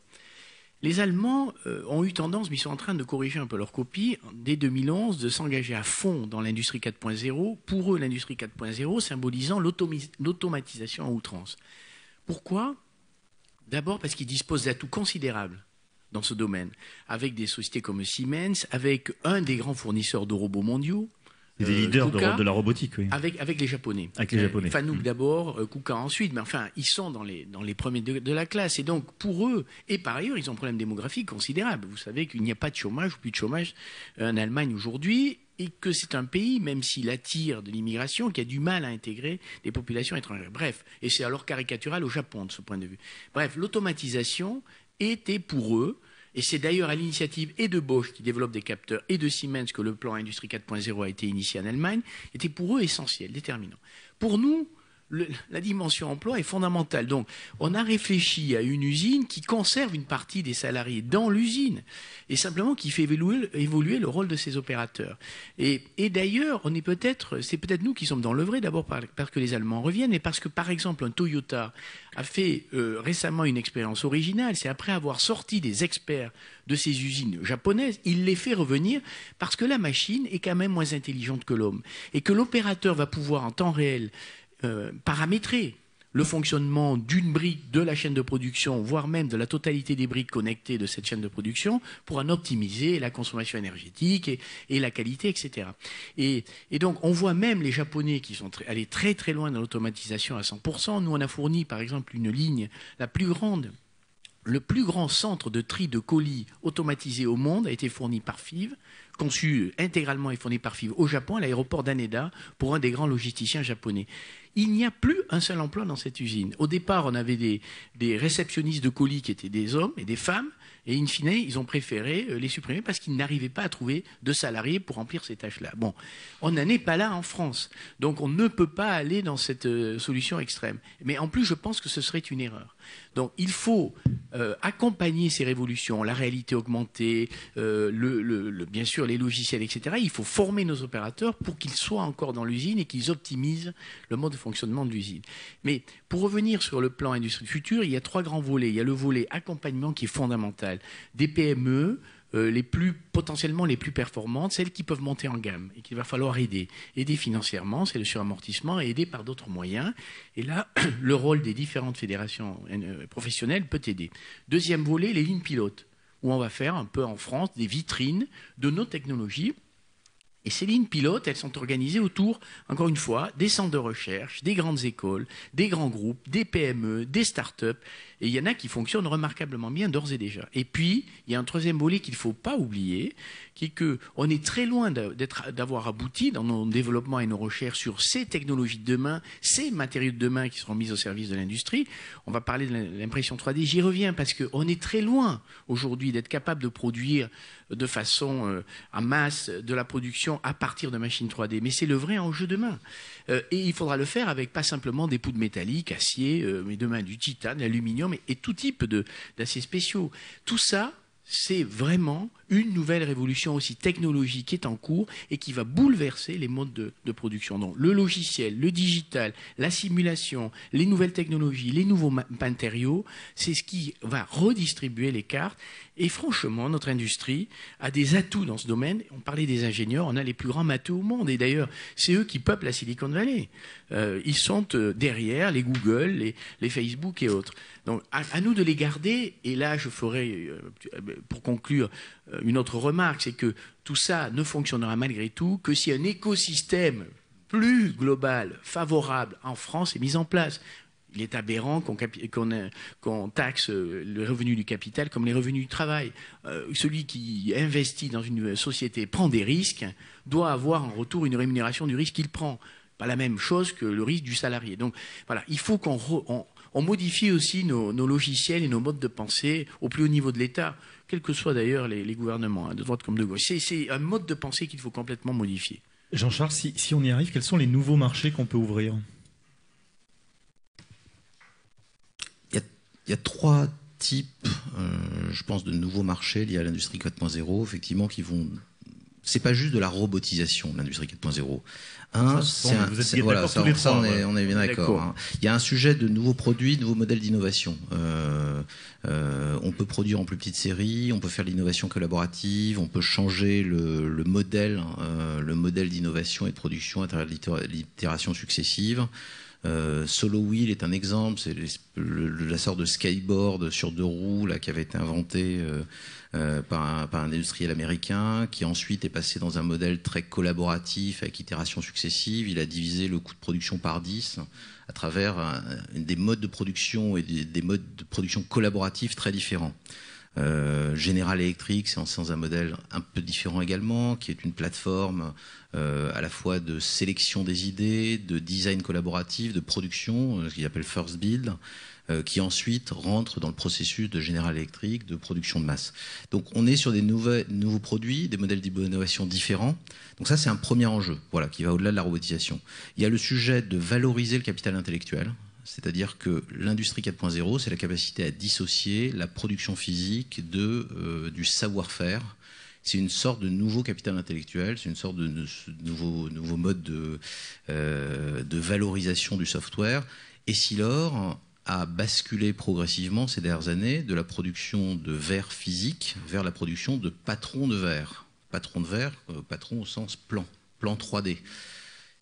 S3: Les Allemands ont eu tendance, mais ils sont en train de corriger un peu leur copie, dès 2011, de s'engager à fond dans l'industrie 4.0. Pour eux, l'industrie 4.0 symbolisant l'automatisation à outrance. Pourquoi ? D'abord parce qu'ils disposent d'atouts considérables dans ce domaine, avec des sociétés comme Siemens, avec un des grands fournisseurs de robots mondiaux.
S1: Et des leaders
S3: KUKA,
S1: de la robotique, oui.
S3: Avec les Japonais.
S1: Avec les Japonais.
S3: Fanuc d'abord, KUKA ensuite, mais enfin, ils sont dans les premiers de la classe. Et donc, pour eux, et par ailleurs, ils ont un problème démographique considérable. Vous savez qu'il n'y a pas de chômage, ou plus de chômage en Allemagne aujourd'hui, et que c'est un pays, même s'il attire de l'immigration, qui a du mal à intégrer des populations étrangères. Bref, et c'est alors caricatural au Japon, de ce point de vue. Bref, l'automatisation était pour eux, et c'est d'ailleurs à l'initiative et de Bosch qui développe des capteurs et de Siemens que le plan Industrie 4.0 a été initié en Allemagne, était pour eux essentiel, déterminant. Pour nous, la dimension emploi est fondamentale. Donc, on a réfléchi à une usine qui conserve une partie des salariés dans l'usine et simplement qui fait évoluer le rôle de ses opérateurs. Et d'ailleurs, c'est peut-être nous qui sommes dans le vrai, d'abord parce que les Allemands reviennent et parce que, par exemple, un Toyota a fait récemment une expérience originale. C'est après avoir sorti des experts de ces usines japonaises, il les fait revenir parce que la machine est quand même moins intelligente que l'homme et que l'opérateur va pouvoir en temps réel paramétrer le fonctionnement d'une brique de la chaîne de production, voire même de la totalité des briques connectées de cette chaîne de production, pour en optimiser la consommation énergétique et la qualité, etc. Et donc, on voit même les Japonais qui sont allés très très loin dans l'automatisation à 100%. Nous, on a fourni, par exemple, une ligne, le plus grand centre de tri de colis automatisé au monde a été fourni par FIV, conçu intégralement et fourni par FIV au Japon, à l'aéroport d'Haneda, pour un des grands logisticiens japonais. Il n'y a plus un seul emploi dans cette usine. Au départ, on avait des réceptionnistes de colis qui étaient des hommes et des femmes, et in fine, ils ont préféré les supprimer parce qu'ils n'arrivaient pas à trouver de salariés pour remplir ces tâches-là. Bon, on n'en est pas là en France, donc on ne peut pas aller dans cette solution extrême. Mais en plus, je pense que ce serait une erreur. Donc il faut accompagner ces révolutions, la réalité augmentée, bien sûr les logiciels, etc. Il faut former nos opérateurs pour qu'ils soient encore dans l'usine et qu'ils optimisent le mode de fonctionnement de l'usine. Mais pour revenir sur le plan industrie future, il y a 3 grands volets. Il y a le volet accompagnement qui est fondamental. Des PME, potentiellement les plus performantes, celles qui peuvent monter en gamme et qu'il va falloir aider. Aider financièrement, c'est le suramortissement, et aider par d'autres moyens. Et là, le rôle des différentes fédérations professionnelles peut aider. Deuxième volet, les lignes pilotes, où on va faire un peu en France des vitrines de nos technologies. Et ces lignes pilotes, elles sont organisées autour, encore une fois, des centres de recherche, des grandes écoles, des grands groupes, des PME, des start-up. Et il y en a qui fonctionnent remarquablement bien d'ores et déjà. Et puis, il y a un troisième volet qu'il ne faut pas oublier, qui est qu'on est très loin d'avoir abouti dans nos développements et nos recherches sur ces technologies de demain, ces matériaux de demain qui seront mis au service de l'industrie. On va parler de l'impression 3D, j'y reviens, parce qu'on est très loin aujourd'hui d'être capable de produire de façon en masse de la production à partir de machines 3D. Mais c'est le vrai enjeu demain. Et il faudra le faire avec pas simplement des poudres métalliques, acier, mais demain du titane, l'aluminium et tout type d'aciers spéciaux. Tout ça, c'est vraiment une nouvelle révolution aussi technologique qui est en cours et qui va bouleverser les modes de production. Donc le logiciel, le digital, la simulation, les nouvelles technologies, les nouveaux matériaux, c'est ce qui va redistribuer les cartes. Et franchement, notre industrie a des atouts dans ce domaine. On parlait des ingénieurs, on a les plus grands matheux au monde. Et d'ailleurs, c'est eux qui peuplent la Silicon Valley. Ils sont derrière les Google, les Facebook et autres. Donc à nous de les garder. Et là, je ferai, pour conclure, une autre remarque, c'est que tout ça ne fonctionnera malgré tout que si un écosystème plus global, favorable en France est mis en place. Il est aberrant qu'on taxe le revenu du capital comme les revenus du travail. Celui qui investit dans une société prend des risques, doit avoir en retour une rémunération du risque qu'il prend. Pas la même chose que le risque du salarié. Donc voilà, il faut qu'on on modifie aussi nos logiciels et nos modes de pensée au plus haut niveau de l'État, quels que soient d'ailleurs les gouvernements, de droite comme de gauche. C'est un mode de pensée qu'il faut complètement modifier.
S1: Jean-Charles, si on y arrive, quels sont les nouveaux marchés qu'on peut ouvrir ?
S5: Il y a 3 types, je pense, de nouveaux marchés liés à l'industrie 4.0, effectivement, qui vont... C'est pas juste de la robotisation, l'industrie 4.0 on est bien d'accord. Hein. Il y a un sujet de nouveaux produits, de nouveaux modèles d'innovation. On peut produire en plus petite série, on peut faire de l'innovation collaborative, on peut changer le modèle d'innovation et de production à travers l'itération successive. Solo Wheel est un exemple, c'est la sorte de skateboard sur 2 roues là, qui avait été inventé par un industriel américain, qui ensuite est passé dans un modèle très collaboratif avec itération successive. Il a divisé le coût de production par 10 à travers des modes de production et des modes de production collaboratifs très différents. General Electric, c'est dans un modèle un peu différent également, qui est une plateforme à la fois de sélection des idées, de design collaboratif, de production, ce qu'ils appellent First Build, qui ensuite rentre dans le processus de General Electric, de production de masse. Donc on est sur des nouveaux produits, des modèles d'innovation différents. Donc ça, c'est un premier enjeu, voilà, qui va au-delà de la robotisation. Il y a le sujet de valoriser le capital intellectuel. C'est-à-dire que l'industrie 4.0, c'est la capacité à dissocier la production physique du savoir-faire. C'est une sorte de nouveau capital intellectuel, c'est une sorte de nouveau mode de valorisation du software. Essilor a basculé progressivement ces dernières années de la production de verre physique vers la production de patrons de verre. Patron de verre, patron au sens plan 3D.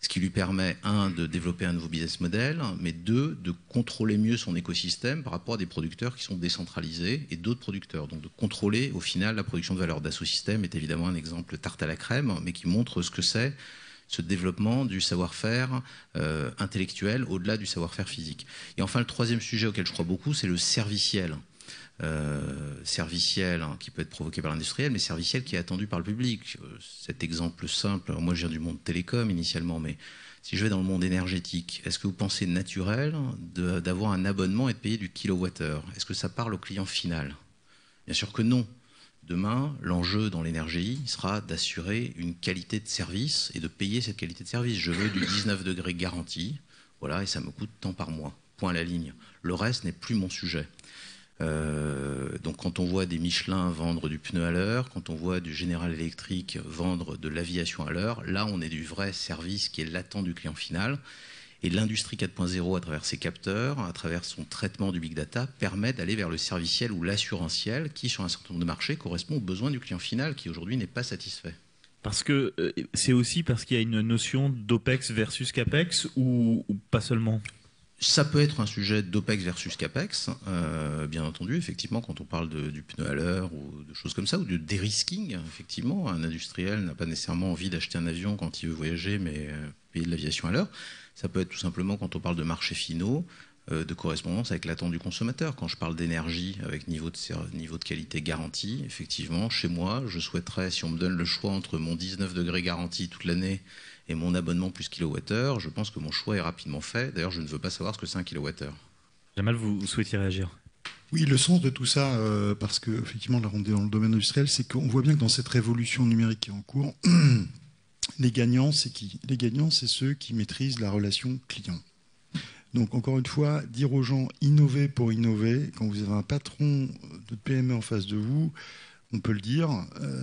S5: Ce qui lui permet, 1, de développer un nouveau business model, mais 2, de contrôler mieux son écosystème par rapport à des producteurs qui sont décentralisés et d'autres producteurs. Donc de contrôler au final la production de valeur. Dassault Systèmes est évidemment un exemple tarte à la crème, mais qui montre ce que c'est ce développement du savoir-faire intellectuel au-delà du savoir-faire physique. Et enfin, le 3e sujet auquel je crois beaucoup, c'est le serviciel. Serviciel qui peut être provoqué par l'industriel, mais serviciel qui est attendu par le public. Cet exemple simple, alors moi je viens du monde télécom initialement, mais si je vais dans le monde énergétique, est-ce que vous pensez naturel d'avoir un abonnement et de payer du kilowattheure? Est-ce que ça parle au client final? Bien sûr que non. Demain, l'enjeu dans l'énergie sera d'assurer une qualité de service et de payer cette qualité de service. Je veux du 19 degrés garanti, voilà, et ça me coûte tant par mois. Point à la ligne. Le reste n'est plus mon sujet. Donc quand on voit des Michelin vendre du pneu à l'heure, quand on voit du General Electric vendre de l'aviation à l'heure, là on est du vrai service qui est latent du client final. Et l'industrie 4.0, à travers ses capteurs, à travers son traitement du big data, permet d'aller vers le serviciel ou l'assurantiel qui, sur un certain nombre de marchés, correspond aux besoins du client final qui aujourd'hui n'est pas satisfait.
S1: Parce que c'est aussi parce qu'il y a une notion d'OPEX versus CAPEX ou pas seulement?
S5: Ça peut être un sujet d'OPEX versus CAPEX, bien entendu, effectivement, quand on parle du pneu à l'heure ou de choses comme ça, ou de dérisking, effectivement. Un industriel n'a pas nécessairement envie d'acheter un avion quand il veut voyager, mais payer de l'aviation à l'heure. Ça peut être tout simplement quand on parle de marchés finaux, de correspondance avec l'attente du consommateur. Quand je parle d'énergie avec niveau de qualité garanti, effectivement, chez moi, je souhaiterais, si on me donne le choix entre mon 19 degrés garanti toute l'année et mon abonnement plus kilowattheure, je pense que mon choix est rapidement fait. D'ailleurs, je ne veux pas savoir ce que c'est un kilowattheure.
S1: Jamal, vous souhaitiez réagir?
S4: Oui, le sens de tout ça, parce que effectivement, là, on est dans le domaine industriel, c'est qu'on voit bien que dans cette révolution numérique qui est en cours, les gagnants, c'est qui? Les gagnants, c'est ceux qui maîtrisent la relation client. Donc, encore une fois, dire aux gens innover pour innover, quand vous avez un patron de PME en face de vous, on peut le dire,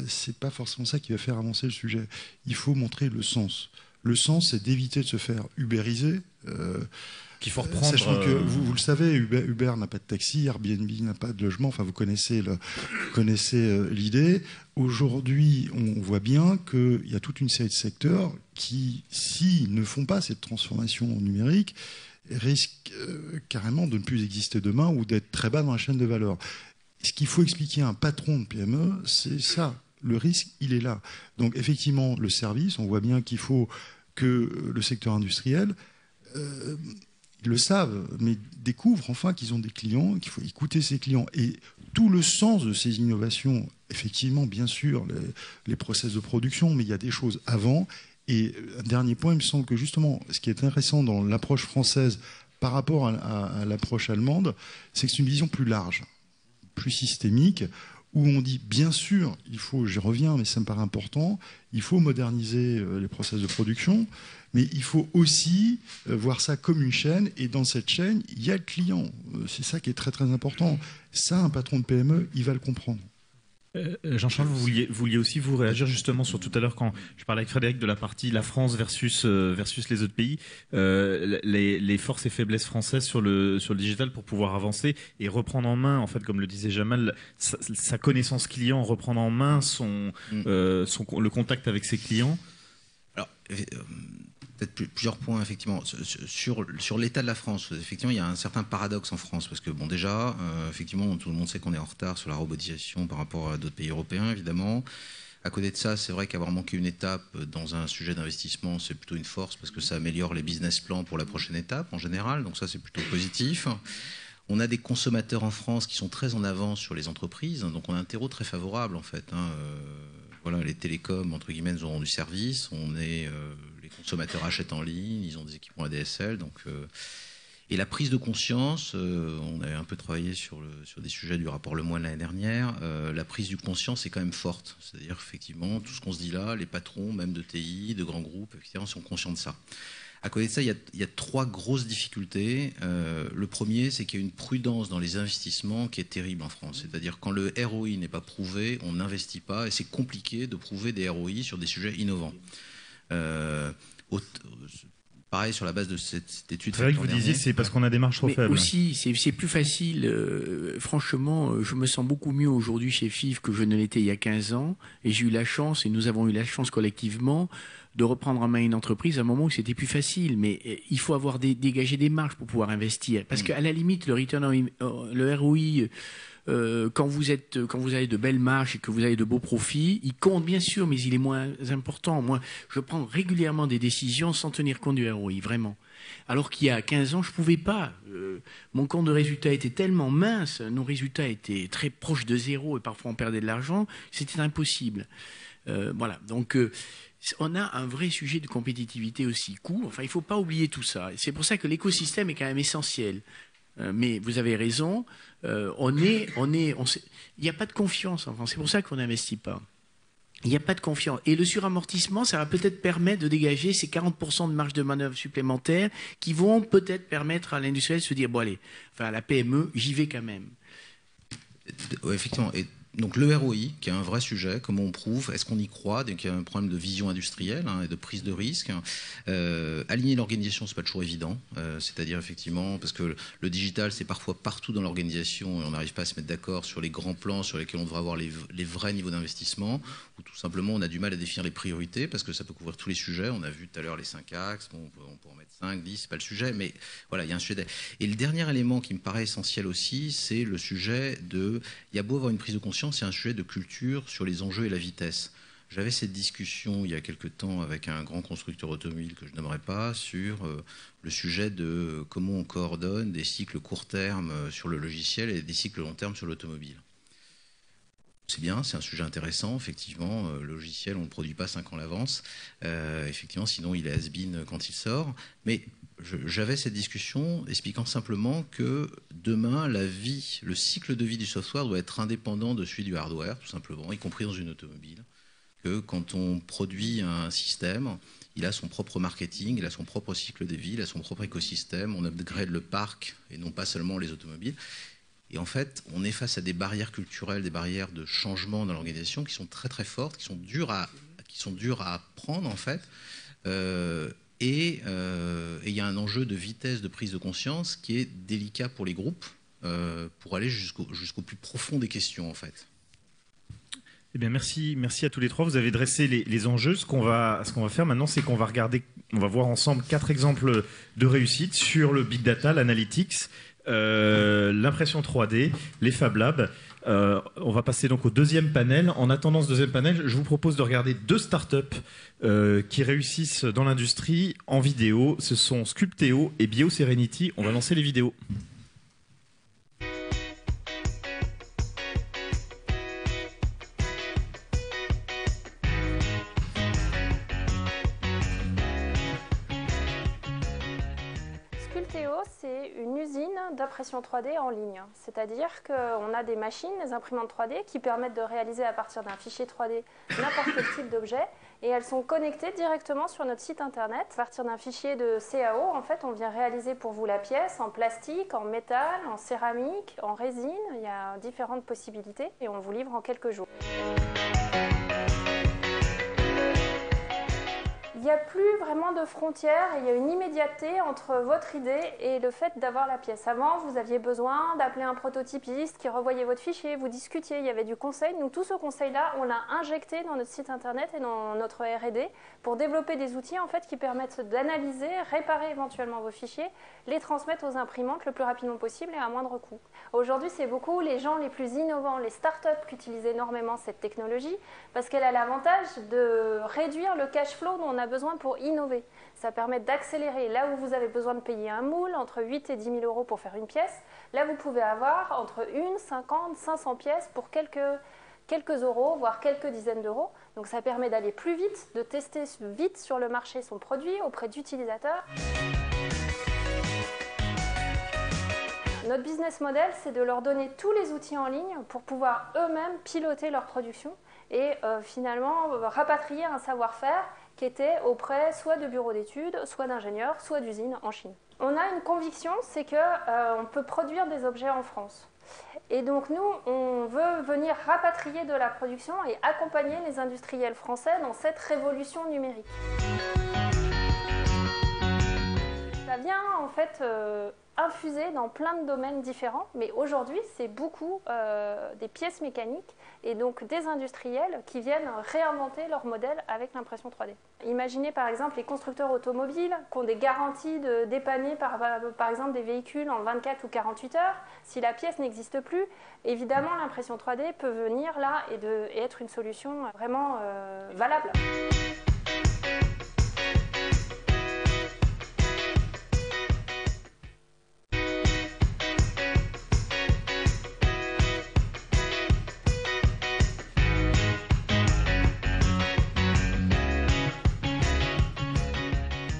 S4: c'est pas forcément ça qui va faire avancer le sujet. Il faut montrer le sens. Le sens, c'est d'éviter de se faire ubériser.
S1: Qu'il faut reprendre.
S4: Sachant que vous le savez, Uber n'a pas de taxi, Airbnb n'a pas de logement. Enfin, vous connaissez l'idée. Aujourd'hui, on voit bien qu'il y a toute une série de secteurs qui, s'ils ne font pas cette transformation numérique, risquent carrément de ne plus exister demain ou d'être très bas dans la chaîne de valeur. Ce qu'il faut expliquer à un patron de PME, c'est ça. Le risque, il est là. Donc, effectivement, le service, on voit bien qu'il faut que le secteur industriel, ils le savent, mais découvrent enfin qu'ils ont des clients, qu'il faut écouter ces clients. Et tout le sens de ces innovations, effectivement, bien sûr, les process de production, mais il y a des choses avant. Et un dernier point, il me semble que justement, ce qui est intéressant dans l'approche française par rapport à l'approche allemande, c'est que c'est une vision plus large, plus systémique, où on dit, bien sûr, il faut, j'y reviens, mais ça me paraît important, il faut moderniser les process de production, mais il faut aussi voir ça comme une chaîne, et dans cette chaîne, il y a le client. C'est ça qui est très très important. Ça, un patron de PME, il va le comprendre.
S1: Jean-Charles, vous vouliez aussi vous réagir justement sur tout à l'heure quand je parlais avec Frédéric de la partie la France versus les autres pays, les forces et faiblesses françaises sur le digital pour pouvoir avancer et reprendre en main, en fait, comme le disait Jamal, sa connaissance client, reprendre en main le contact avec ses clients.
S5: Alors, peut-être plusieurs points, effectivement. Sur l'état de la France, effectivement, il y a un certain paradoxe en France, parce que, bon, déjà, effectivement, tout le monde sait qu'on est en retard sur la robotisation par rapport à d'autres pays européens, évidemment. À côté de ça, c'est vrai qu'avoir manqué une étape dans un sujet d'investissement, c'est plutôt une force, parce que ça améliore les business plans pour la prochaine étape, en général, donc ça, c'est plutôt positif. On a des consommateurs en France qui sont très en avance sur les entreprises, donc on a un terreau très favorable, en fait. Voilà, les télécoms, entre guillemets, nous auront du service. Les consommateurs achètent en ligne, ils ont des équipements ADSL. Et la prise de conscience, on avait un peu travaillé sur des sujets du rapport Lemoine l'année dernière. La prise de conscience est quand même forte. C'est-à-dire, effectivement, tout ce qu'on se dit là, les patrons, même de TI, de grands groupes, etc., sont conscients de ça. À côté de ça, il y a trois grosses difficultés. Le premier, c'est qu'il y a une prudence dans les investissements qui est terrible en France. C'est-à-dire quand le ROI n'est pas prouvé, on n'investit pas et c'est compliqué de prouver des ROI sur des sujets innovants. Pareil sur la base de cette étude.
S1: C'est vrai que vous disiez c'est parce qu'on a des marges trop faibles.
S3: Aussi, c'est plus facile. Franchement, je me sens beaucoup mieux aujourd'hui chez FIF que je ne l'étais il y a 15 ans. Et j'ai eu la chance, et nous avons eu la chance collectivement, de reprendre en main une entreprise à un moment où c'était plus facile. Mais il faut avoir dégagé des marges pour pouvoir investir. Parce qu'à la limite, le ROI, quand vous avez de belles marges et que vous avez de beaux profits, il compte bien sûr, mais il est moins important. Moi, je prends régulièrement des décisions sans tenir compte du ROI, vraiment. Alors qu'il y a 15 ans, je ne pouvais pas. Mon compte de résultat était tellement mince, nos résultats étaient très proches de zéro et parfois on perdait de l'argent, c'était impossible. Voilà, donc on a un vrai sujet de compétitivité aussi, coût. Enfin, il ne faut pas oublier tout ça. C'est pour ça que l'écosystème est quand même essentiel. Mais vous avez raison, il n'y a pas de confiance en France. C'est pour ça qu'on n'investit pas. Il n'y a pas de confiance. Et le suramortissement, ça va peut-être permettre de dégager ces 40% de marge de manœuvre supplémentaires qui vont peut-être permettre à l'industriel de se dire, bon allez, enfin à la PME, j'y vais quand même.
S5: Ouais, effectivement. Et donc le ROI, qui est un vrai sujet, comment on prouve, est-ce qu'on y croit, donc il y a un problème de vision industrielle et de prise de risque. Aligner l'organisation, c'est pas toujours évident, c'est-à-dire effectivement, parce que le digital, c'est parfois partout dans l'organisation et on n'arrive pas à se mettre d'accord sur les grands plans sur lesquels on devrait avoir les vrais niveaux d'investissement, ou tout simplement on a du mal à définir les priorités, parce que ça peut couvrir tous les sujets. On a vu tout à l'heure les 5 axes, bon, on peut en mettre 5, 10, c'est pas le sujet, mais voilà, il y a un sujet. Et le dernier élément qui me paraît essentiel aussi, c'est le sujet il y a beau avoir une prise de conscience, c'est un sujet de culture sur les enjeux et la vitesse. J'avais cette discussion il y a quelque temps avec un grand constructeur automobile que je n'aimerais pas sur le sujet de comment on coordonne des cycles court terme sur le logiciel et des cycles long terme sur l'automobile. C'est bien, c'est un sujet intéressant, effectivement. Le logiciel, on ne le produit pas 5 ans à l'avance. Effectivement, sinon il est has-been quand il sort. Mais j'avais cette discussion expliquant simplement que demain, le cycle de vie du software doit être indépendant de celui du hardware, tout simplement, y compris dans une automobile. Que quand on produit un système, il a son propre marketing, il a son propre cycle de vie, il a son propre écosystème, on upgrade le parc et non pas seulement les automobiles. Et en fait, on est face à des barrières culturelles, des barrières de changement dans l'organisation qui sont très très fortes, qui sont dures à apprendre en fait. Et il y a un enjeu de vitesse de prise de conscience qui est délicat pour les groupes pour aller jusqu'au plus profond des questions en fait.
S1: Eh bien, merci à tous les trois. Vous avez dressé les enjeux. Ce qu'on va faire maintenant, c'est qu'on va voir ensemble 4 exemples de réussite sur le big data, l'analytics, l'impression 3D, les Fab Labs. On va passer donc au deuxième panel. En attendant ce deuxième panel, je vous propose de regarder 2 startups qui réussissent dans l'industrie en vidéo. Ce sont Sculpteo et BioSerenity. On va lancer les vidéos.
S6: CTO, c'est une usine d'impression 3D en ligne. C'est-à-dire qu'on a des machines, des imprimantes 3D, qui permettent de réaliser à partir d'un fichier 3D n'importe quel type d'objet. Et elles sont connectées directement sur notre site internet. À partir d'un fichier de CAO, en fait, on vient réaliser pour vous la pièce en plastique, en métal, en céramique, en résine. Il y a différentes possibilités et on vous livre en quelques jours. Il n'y a plus vraiment de frontières et il y a une immédiateté entre votre idée et le fait d'avoir la pièce. Avant, vous aviez besoin d'appeler un prototypiste qui revoyait votre fichier, vous discutiez, il y avait du conseil. Nous, tout ce conseil-là, on l'a injecté dans notre site internet et dans notre R&D pour développer des outils en fait, qui permettent d'analyser, réparer éventuellement vos fichiers, les transmettre aux imprimantes le plus rapidement possible et à moindre coût. Aujourd'hui, c'est beaucoup les gens les plus innovants, les startups qui utilisent énormément cette technologie parce qu'elle a l'avantage de réduire le cash flow dont on a besoin pour innover. Ça permet d'accélérer. Là où vous avez besoin de payer un moule, entre 8 et 10 000 euros pour faire une pièce, là vous pouvez avoir entre 1, 50, 500 pièces pour quelques euros, voire quelques dizaines d'euros. Donc ça permet d'aller plus vite, de tester vite sur le marché son produit auprès d'utilisateurs. Notre business model, c'est de leur donner tous les outils en ligne pour pouvoir eux-mêmes piloter leur production et finalement rapatrier un savoir-faire qui était auprès soit de bureaux d'études, soit d'ingénieurs, soit d'usines en Chine. On a une conviction, c'est qu'on peut produire des objets en France. Et donc nous, on veut venir rapatrier de la production et accompagner les industriels français dans cette révolution numérique. Ça vient en fait infusé dans plein de domaines différents, mais aujourd'hui c'est beaucoup des pièces mécaniques et donc des industriels qui viennent réinventer leur modèle avec l'impression 3D. Imaginez par exemple les constructeurs automobiles qui ont des garanties de dépanner par exemple des véhicules en 24 ou 48 heures. Si la pièce n'existe plus, évidemment l'impression 3D peut venir là et être une solution vraiment valable.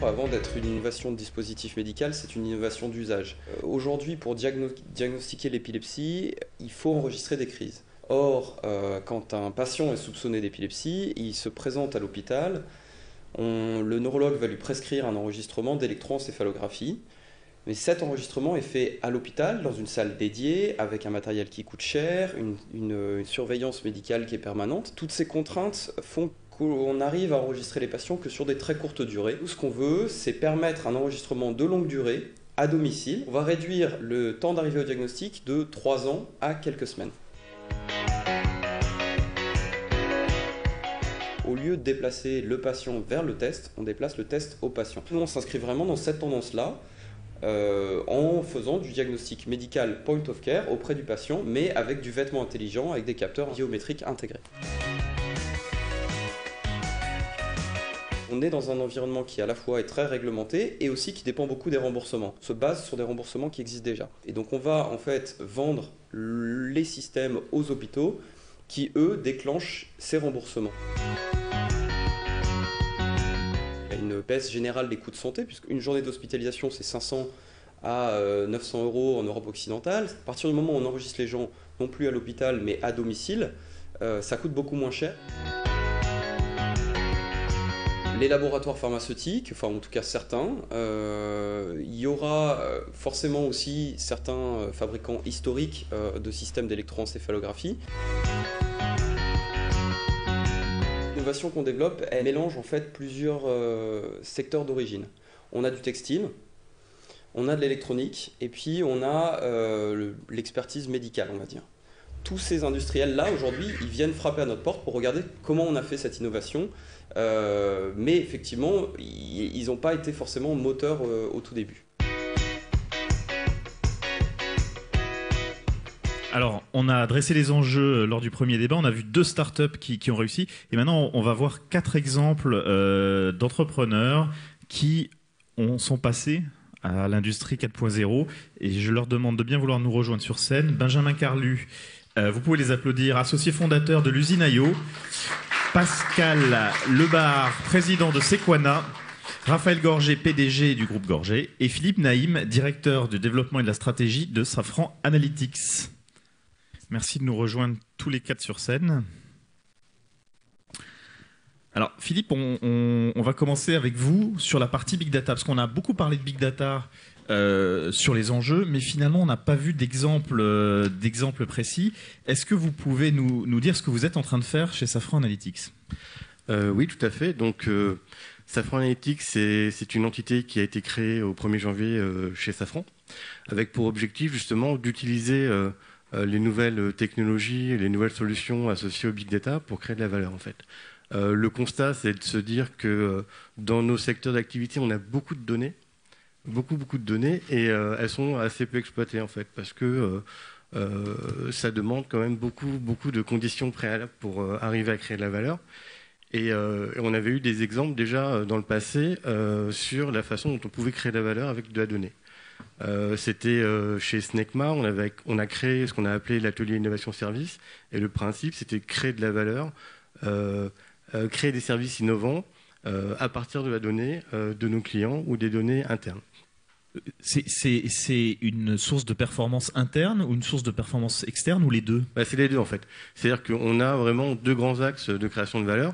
S7: Avant d'être une innovation de dispositif médical, c'est une innovation d'usage. Aujourd'hui, pour diagnostiquer l'épilepsie, il faut enregistrer des crises. Or, quand un patient est soupçonné d'épilepsie, il se présente à l'hôpital, le neurologue va lui prescrire un enregistrement d'électroencéphalographie, mais cet enregistrement est fait à l'hôpital, dans une salle dédiée, avec un matériel qui coûte cher, une surveillance médicale qui est permanente. Toutes ces contraintes font qu'on arrive à enregistrer les patients que sur des très courtes durées. Tout ce qu'on veut, c'est permettre un enregistrement de longue durée à domicile. On va réduire le temps d'arrivée au diagnostic de 3 ans à quelques semaines. Au lieu de déplacer le patient vers le test, on déplace le test au patient. Nous, on s'inscrit vraiment dans cette tendance-là, en faisant du diagnostic médical point of care auprès du patient, mais avec du vêtement intelligent, avec des capteurs biométriques intégrés. On est dans un environnement qui à la fois est très réglementé et aussi qui dépend beaucoup des remboursements. On se base sur des remboursements qui existent déjà. Et donc on va en fait vendre les systèmes aux hôpitaux qui eux déclenchent ces remboursements. Il y a une baisse générale des coûts de santé puisqu'une journée d'hospitalisation c'est 500 à 900 € en Europe occidentale. À partir du moment où on enregistre les gens non plus à l'hôpital mais à domicile, ça coûte beaucoup moins cher. Les laboratoires pharmaceutiques, enfin en tout cas certains, il y aura forcément aussi certains fabricants historiques de systèmes d'électroencéphalographie. L'innovation qu'on développe, elle mélange en fait plusieurs secteurs d'origine. On a du textile, on a de l'électronique et puis on a l'expertise médicale, on va dire. Tous ces industriels-là, aujourd'hui, ils viennent frapper à notre porte pour regarder comment on a fait cette innovation. Mais effectivement, ils n'ont pas été forcément moteurs au tout début.
S1: Alors, on a dressé les enjeux lors du premier débat, on a vu 2 startups qui ont réussi, et maintenant on va voir 4 exemples d'entrepreneurs qui sont passés à l'industrie 4.0, et je leur demande de bien vouloir nous rejoindre sur scène. Benjamin Carlu, vous pouvez les applaudir, associé fondateur de l'usine IO. Pascal Lebar, président de Sequana, Raphaël Gorgé, PDG du groupe Gorgé, et Philippe Naïm, directeur du développement et de la stratégie de Safran Analytics. Merci de nous rejoindre tous les 4 sur scène. Alors Philippe, on va commencer avec vous sur la partie Big Data, parce qu'on a beaucoup parlé de Big Data sur les enjeux, mais finalement on n'a pas vu d'exemple précis. Est-ce que vous pouvez nous dire ce que vous êtes en train de faire chez Safran Analytics ?
S8: Oui, tout à fait. Donc, Safran Analytics, c'est une entité qui a été créée au 1er janvier chez Safran, avec pour objectif justement d'utiliser les nouvelles technologies, les nouvelles solutions associées au Big Data pour créer de la valeur en fait. Le constat, c'est de se dire que dans nos secteurs d'activité, on a beaucoup de données, beaucoup de données, et elles sont assez peu exploitées en fait, parce que ça demande quand même beaucoup de conditions préalables pour arriver à créer de la valeur. Et on avait eu des exemples déjà dans le passé sur la façon dont on pouvait créer de la valeur avec de la donnée. C'était chez Snecma, on a créé ce qu'on a appelé l'atelier innovation service, et le principe c'était de créer de la valeur, créer des services innovants à partir de la donnée de nos clients ou des données internes.
S1: C'est une source de performance interne ou une source de performance externe, ou les deux ?
S8: C'est les deux en fait. C'est-à-dire qu'on a vraiment 2 grands axes de création de valeur.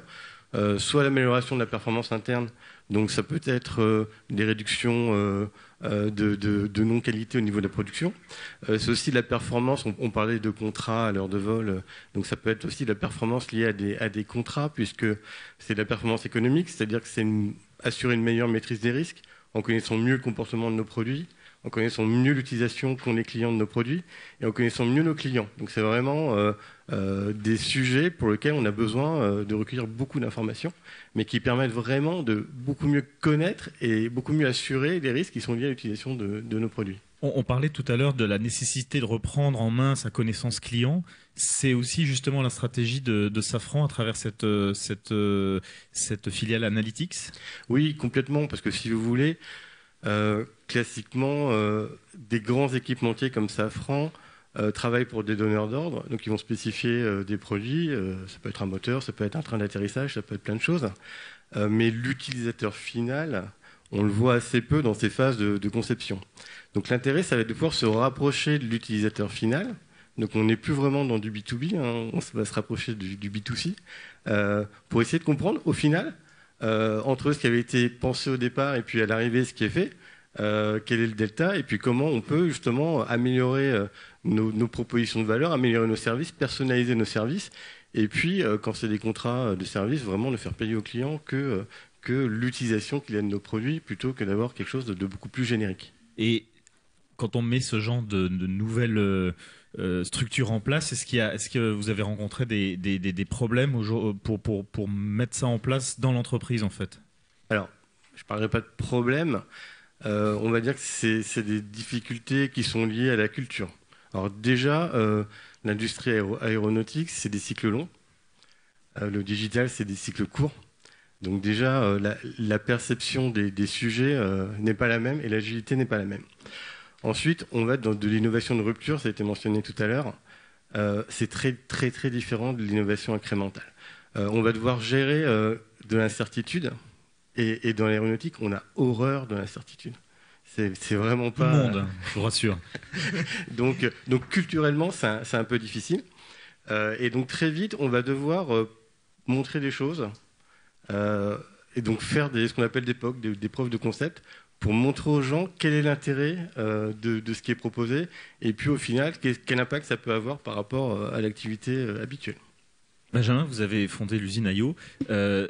S8: Soit l'amélioration de la performance interne, donc ça peut être des réductions de non-qualité au niveau de la production. C'est aussi de la performance, on parlait de contrats à l'heure de vol, donc ça peut être aussi de la performance liée à des contrats, puisque c'est de la performance économique, c'est-à-dire que c'est assurer une meilleure maîtrise des risques, en connaissant mieux le comportement de nos produits, en connaissant mieux l'utilisation qu'ont les clients de nos produits, et en connaissant mieux nos clients. Donc c'est vraiment des sujets pour lesquels on a besoin de recueillir beaucoup d'informations, mais qui permettent vraiment de beaucoup mieux connaître et beaucoup mieux assurer les risques qui sont liés à l'utilisation de nos produits.
S1: On parlait tout à l'heure de la nécessité de reprendre en main sa connaissance client. C'est aussi justement la stratégie de Safran à travers cette filiale Analytics ?
S8: Oui, complètement, parce que si vous voulez, classiquement, des grands équipementiers comme Safran travaillent pour des donneurs d'ordre, donc ils vont spécifier des produits, ça peut être un moteur, ça peut être un train d'atterrissage, ça peut être plein de choses, mais l'utilisateur final, on le voit assez peu dans ces phases de conception. Donc l'intérêt, ça va être de pouvoir se rapprocher de l'utilisateur final. Donc on n'est plus vraiment dans du B2B, hein, on va se rapprocher du B2C, pour essayer de comprendre au final, entre ce qui avait été pensé au départ et puis à l'arrivée ce qui est fait, quel est le delta, et puis comment on peut justement améliorer nos propositions de valeur, améliorer nos services, personnaliser nos services, et puis quand c'est des contrats de services, vraiment ne faire payer aux clients que l'utilisation qu'il y a de nos produits, plutôt que d'avoir quelque chose de beaucoup plus générique.
S1: Et quand on met ce genre de nouvelles structures en place, est-ce que vous avez rencontré des problèmes pour mettre ça en place dans l'entreprise en fait ? Alors,
S8: je ne parlerai pas de problème. On va dire que c'est des difficultés qui sont liées à la culture. Alors déjà, l'industrie aéronautique, c'est des cycles longs. Le digital, c'est des cycles courts. Donc déjà, la perception des sujets n'est pas la même et l'agilité n'est pas la même. Ensuite, on va dans de l'innovation de rupture, ça a été mentionné tout à l'heure. C'est très, très, très différent de l'innovation incrémentale. On va devoir gérer de l'incertitude. Et dans l'aéronautique, on a horreur de l'incertitude. C'est vraiment pas...
S1: Tout le monde, je vous rassure.
S8: donc culturellement, c'est un peu difficile. Et donc très vite, on va devoir montrer des choses et donc faire ce qu'on appelle des preuves de concept pour montrer aux gens quel est l'intérêt de ce qui est proposé et puis au final, quel impact ça peut avoir par rapport à l'activité habituelle.
S1: Benjamin, vous avez fondé l'usine IO.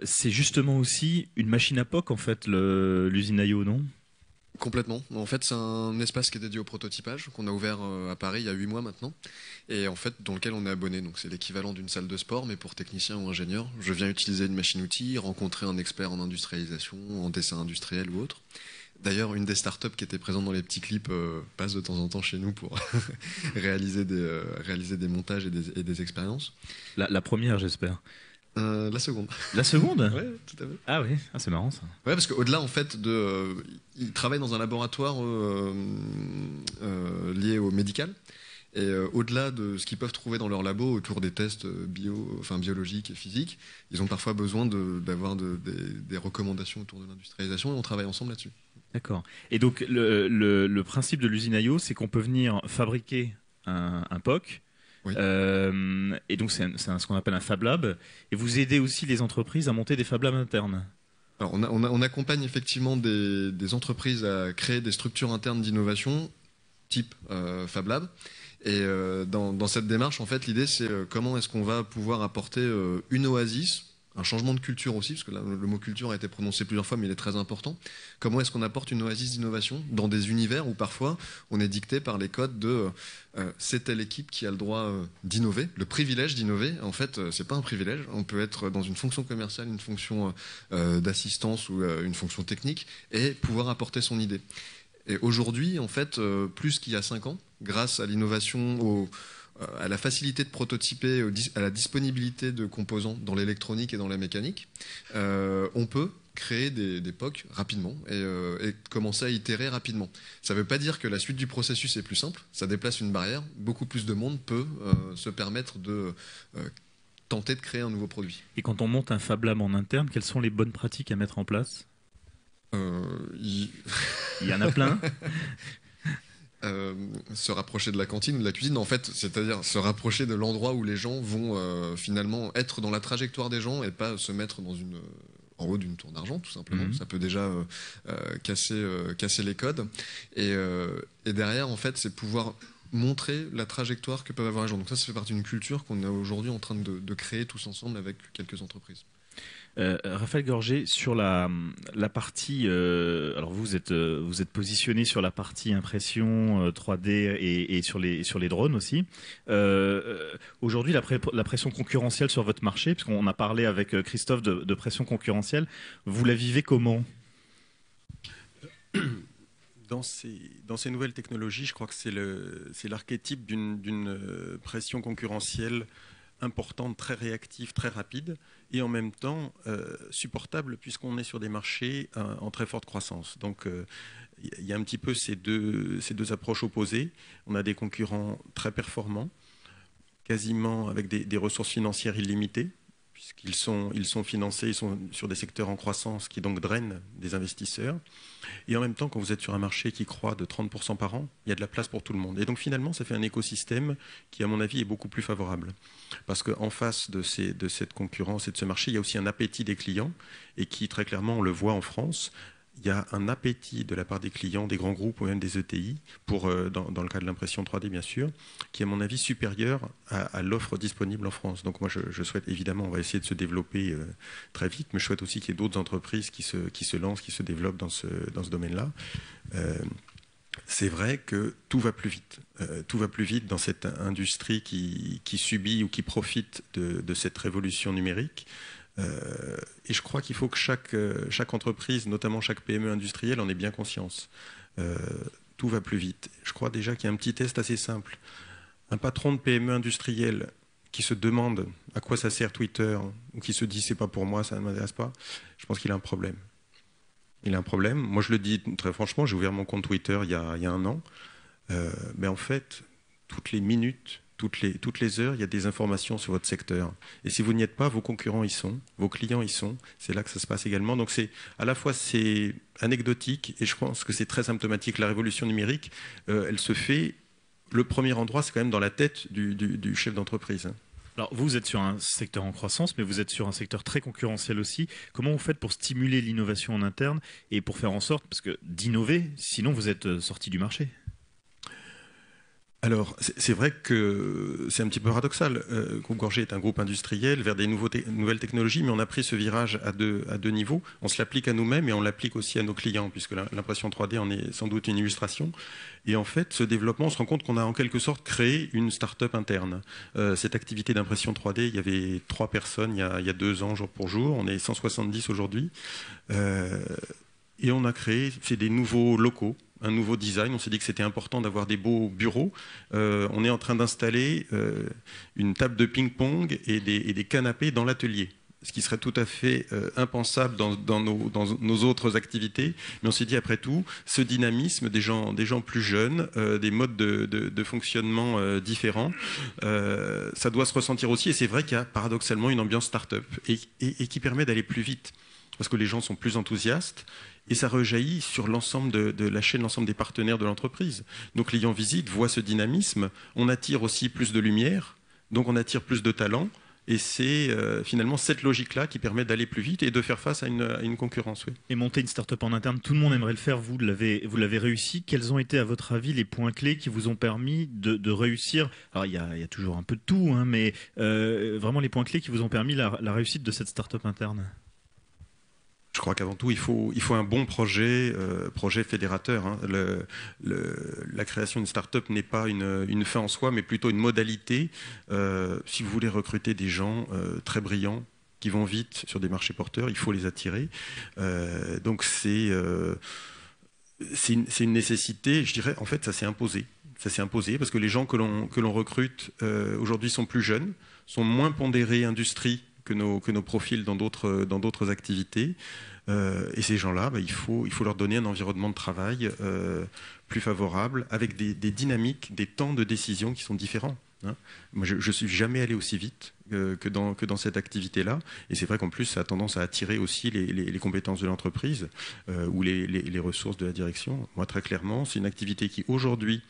S1: C'est justement aussi une machine à POC, en fait, l'usine IO, non ?
S9: Complètement. En fait, c'est un espace qui est dédié au prototypage qu'on a ouvert à Paris il y a 8 mois maintenant et en fait dans lequel on est abonné. Donc c'est l'équivalent d'une salle de sport mais pour techniciens ou ingénieurs. Je viens utiliser une machine-outil, rencontrer un expert en industrialisation, en dessin industriel ou autre. D'ailleurs, une des startups qui était présente dans les petits clips passe de temps en temps chez nous pour réaliser des montages et des expériences.
S1: La première, j'espère.
S9: La seconde.
S1: La seconde ?
S9: Oui, tout à fait.
S1: Ah oui, c'est marrant ça.
S9: Ouais, parce qu'au-delà en fait il travaille dans un laboratoire lié au médical Et au-delà de ce qu'ils peuvent trouver dans leur labo autour des tests biologiques et physiques, ils ont parfois besoin d'avoir des recommandations autour de l'industrialisation et on travaille ensemble là-dessus.
S1: D'accord. Et donc le principe de l'usine IO, c'est qu'on peut venir fabriquer un POC.
S9: Oui.
S1: Et donc c'est ce qu'on appelle un Fab Lab. Et vous aidez aussi les entreprises à monter des Fab Labs internes.
S9: Alors on accompagne effectivement des entreprises à créer des structures internes d'innovation type Fab Lab. Et dans cette démarche, en fait, l'idée c'est comment est-ce qu'on va pouvoir apporter une oasis, un changement de culture aussi, parce que là, le mot culture a été prononcé plusieurs fois, mais il est très important. Comment est-ce qu'on apporte une oasis d'innovation dans des univers où parfois on est dicté par les codes de c'est telle équipe qui a le droit d'innover, le privilège d'innover. En fait, c'est pas un privilège. On peut être dans une fonction commerciale, une fonction d'assistance ou une fonction technique et pouvoir apporter son idée. Et aujourd'hui, en fait, plus qu'il y a 5 ans, grâce à l'innovation, à la facilité de prototyper, à la disponibilité de composants dans l'électronique et dans la mécanique, on peut créer des POC rapidement et commencer à itérer rapidement. Ça ne veut pas dire que la suite du processus est plus simple, ça déplace une barrière, beaucoup plus de monde peut se permettre de tenter de créer un nouveau produit.
S1: Et quand on monte un Fab Lab en interne, quelles sont les bonnes pratiques à mettre en place ? Il y en a plein.
S9: Se rapprocher de la cantine ou de la cuisine, en fait, c'est-à-dire se rapprocher de l'endroit où les gens vont finalement être dans la trajectoire des gens et pas se mettre en haut d'une tour d'argent, tout simplement. Ça peut déjà casser les codes. Et derrière, en fait, c'est pouvoir montrer la trajectoire que peuvent avoir les gens. Donc ça fait partie d'une culture qu'on est aujourd'hui en train de créer tous ensemble avec quelques entreprises.
S1: Raphaël Gorgé, sur la partie, alors vous êtes positionné sur la partie impression 3D et sur les drones aussi. Aujourd'hui, la pression concurrentielle sur votre marché, puisqu'on a parlé avec Christophe de pression concurrentielle, vous la vivez comment ?
S10: Dans ces nouvelles technologies, je crois que c'est l'archétype d'une pression concurrentielle importante, très réactive, très rapide, et en même temps supportable puisqu'on est sur des marchés en très forte croissance. Donc il y a un petit peu ces deux approches opposées. On a des concurrents très performants, quasiment avec des ressources financières illimitées, puisqu'ils sont financés, ils sont sur des secteurs en croissance qui donc drainent des investisseurs. Et en même temps, quand vous êtes sur un marché qui croît de 30% par an, il y a de la place pour tout le monde. Et donc finalement, ça fait un écosystème qui, à mon avis, est beaucoup plus favorable. Parce qu'en face de cette concurrence et de ce marché, il y a aussi un appétit des clients, et qui, très clairement, on le voit en France, il y a un appétit de la part des clients, des grands groupes ou même des ETI, dans le cas de l'impression 3D bien sûr, qui est à mon avis supérieur à l'offre disponible en France. Donc moi je souhaite évidemment, on va essayer de se développer très vite, mais je souhaite aussi qu'il y ait d'autres entreprises qui se lancent, qui se développent dans ce domaine-là. C'est vrai que tout va plus vite. Tout va plus vite dans cette industrie qui subit ou qui profite de cette révolution numérique. Et je crois qu'il faut que chaque entreprise, notamment chaque PME industrielle, en ait bien conscience. Tout va plus vite. Je crois déjà qu'il y a un petit test assez simple. Un patron de PME industrielle qui se demande à quoi ça sert Twitter, ou qui se dit c'est pas pour moi, ça ne m'intéresse pas, je pense qu'il a un problème. Il a un problème. Moi je le dis très franchement, j'ai ouvert mon compte Twitter il y a 1 an. Mais en fait, toutes les minutes, toutes les heures, il y a des informations sur votre secteur. Et si vous n'y êtes pas, vos concurrents y sont, vos clients y sont. C'est là que ça se passe également. Donc à la fois c'est anecdotique et je pense que c'est très symptomatique. La révolution numérique, elle se fait. Le premier endroit, c'est quand même dans la tête du chef d'entreprise.
S1: Alors vous êtes sur un secteur en croissance, mais vous êtes sur un secteur très concurrentiel aussi. Comment vous faites pour stimuler l'innovation en interne et pour faire en sorte, parce que d'innover, sinon vous êtes sorti du marché?
S10: Alors, c'est vrai que c'est un petit peu paradoxal. Groupe Gorgé est un groupe industriel vers des nouvelles technologies, mais on a pris ce virage à deux niveaux. On se l'applique à nous-mêmes et on l'applique aussi à nos clients, puisque l'impression 3D en est sans doute une illustration. Et en fait, ce développement, on se rend compte qu'on a en quelque sorte créé une start-up interne. Cette activité d'impression 3D, il y avait 3 personnes il y a 2 ans, jour pour jour. On est 170 aujourd'hui. Et on a créé, c'est des nouveaux locaux, un nouveau design. On s'est dit que c'était important d'avoir des beaux bureaux. On est en train d'installer une table de ping-pong et des canapés dans l'atelier. ce qui serait tout à fait impensable dans nos autres activités. Mais on s'est dit, après tout, ce dynamisme des gens plus jeunes, des modes de fonctionnement différents, ça doit se ressentir aussi. Et c'est vrai qu'il y a paradoxalement une ambiance start-up et qui permet d'aller plus vite, parce que les gens sont plus enthousiastes. Et ça rejaillit sur l'ensemble de la chaîne, l'ensemble des partenaires de l'entreprise. Nos clients visitent, voient ce dynamisme. On attire aussi plus de lumière, donc on attire plus de talents. Et c'est finalement cette logique-là qui permet d'aller plus vite et de faire face à une concurrence. Oui.
S1: Et monter une start-up en interne, tout le monde aimerait le faire. Vous l'avez réussi. Quels ont été, à votre avis, les points clés qui vous ont permis de réussir? Alors, il y a toujours un peu de tout, hein, mais vraiment les points clés qui vous ont permis la réussite de cette start-up interne?
S10: Je crois qu'avant tout, il faut un bon projet fédérateur. Hein. La création d'une start-up n'est pas une fin en soi, mais plutôt une modalité. Si vous voulez recruter des gens très brillants, qui vont vite sur des marchés porteurs, il faut les attirer. Donc c'est une nécessité. Je dirais, en fait, ça s'est imposé. Ça s'est imposé parce que les gens que l'on recrute aujourd'hui sont plus jeunes, sont moins pondérés industrie que nos profils dans d'autres activités. Et ces gens-là, il faut leur donner un environnement de travail plus favorable, avec des dynamiques, des temps de décision qui sont différents. Hein. Moi, je ne suis jamais allé aussi vite que dans cette activité-là. Et c'est vrai qu'en plus, ça a tendance à attirer aussi les compétences de l'entreprise ou les ressources de la direction. Moi, très clairement, c'est une activité qui, aujourd'hui,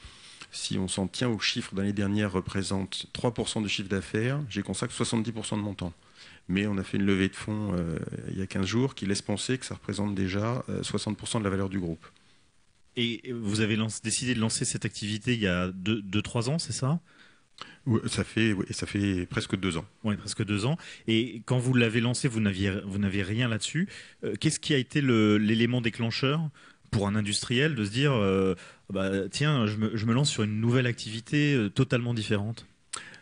S10: si on s'en tient aux chiffres de l'année dernière, représente 3% du chiffre d'affaires. J'y consacre 70% de mon temps. Mais on a fait une levée de fonds il y a 15 jours qui laisse penser que ça représente déjà 60% de la valeur du groupe.
S1: Et vous avez décidé de lancer cette activité il y a 2-3 ans, c'est ça?
S10: Oui, ça fait presque 2 ans.
S1: Oui, presque 2 ans. Et quand vous l'avez lancé, vous n'aviez rien là-dessus. Qu'est-ce qui a été l'élément déclencheur pour un industriel de se dire tiens, je me lance sur une nouvelle activité totalement différente?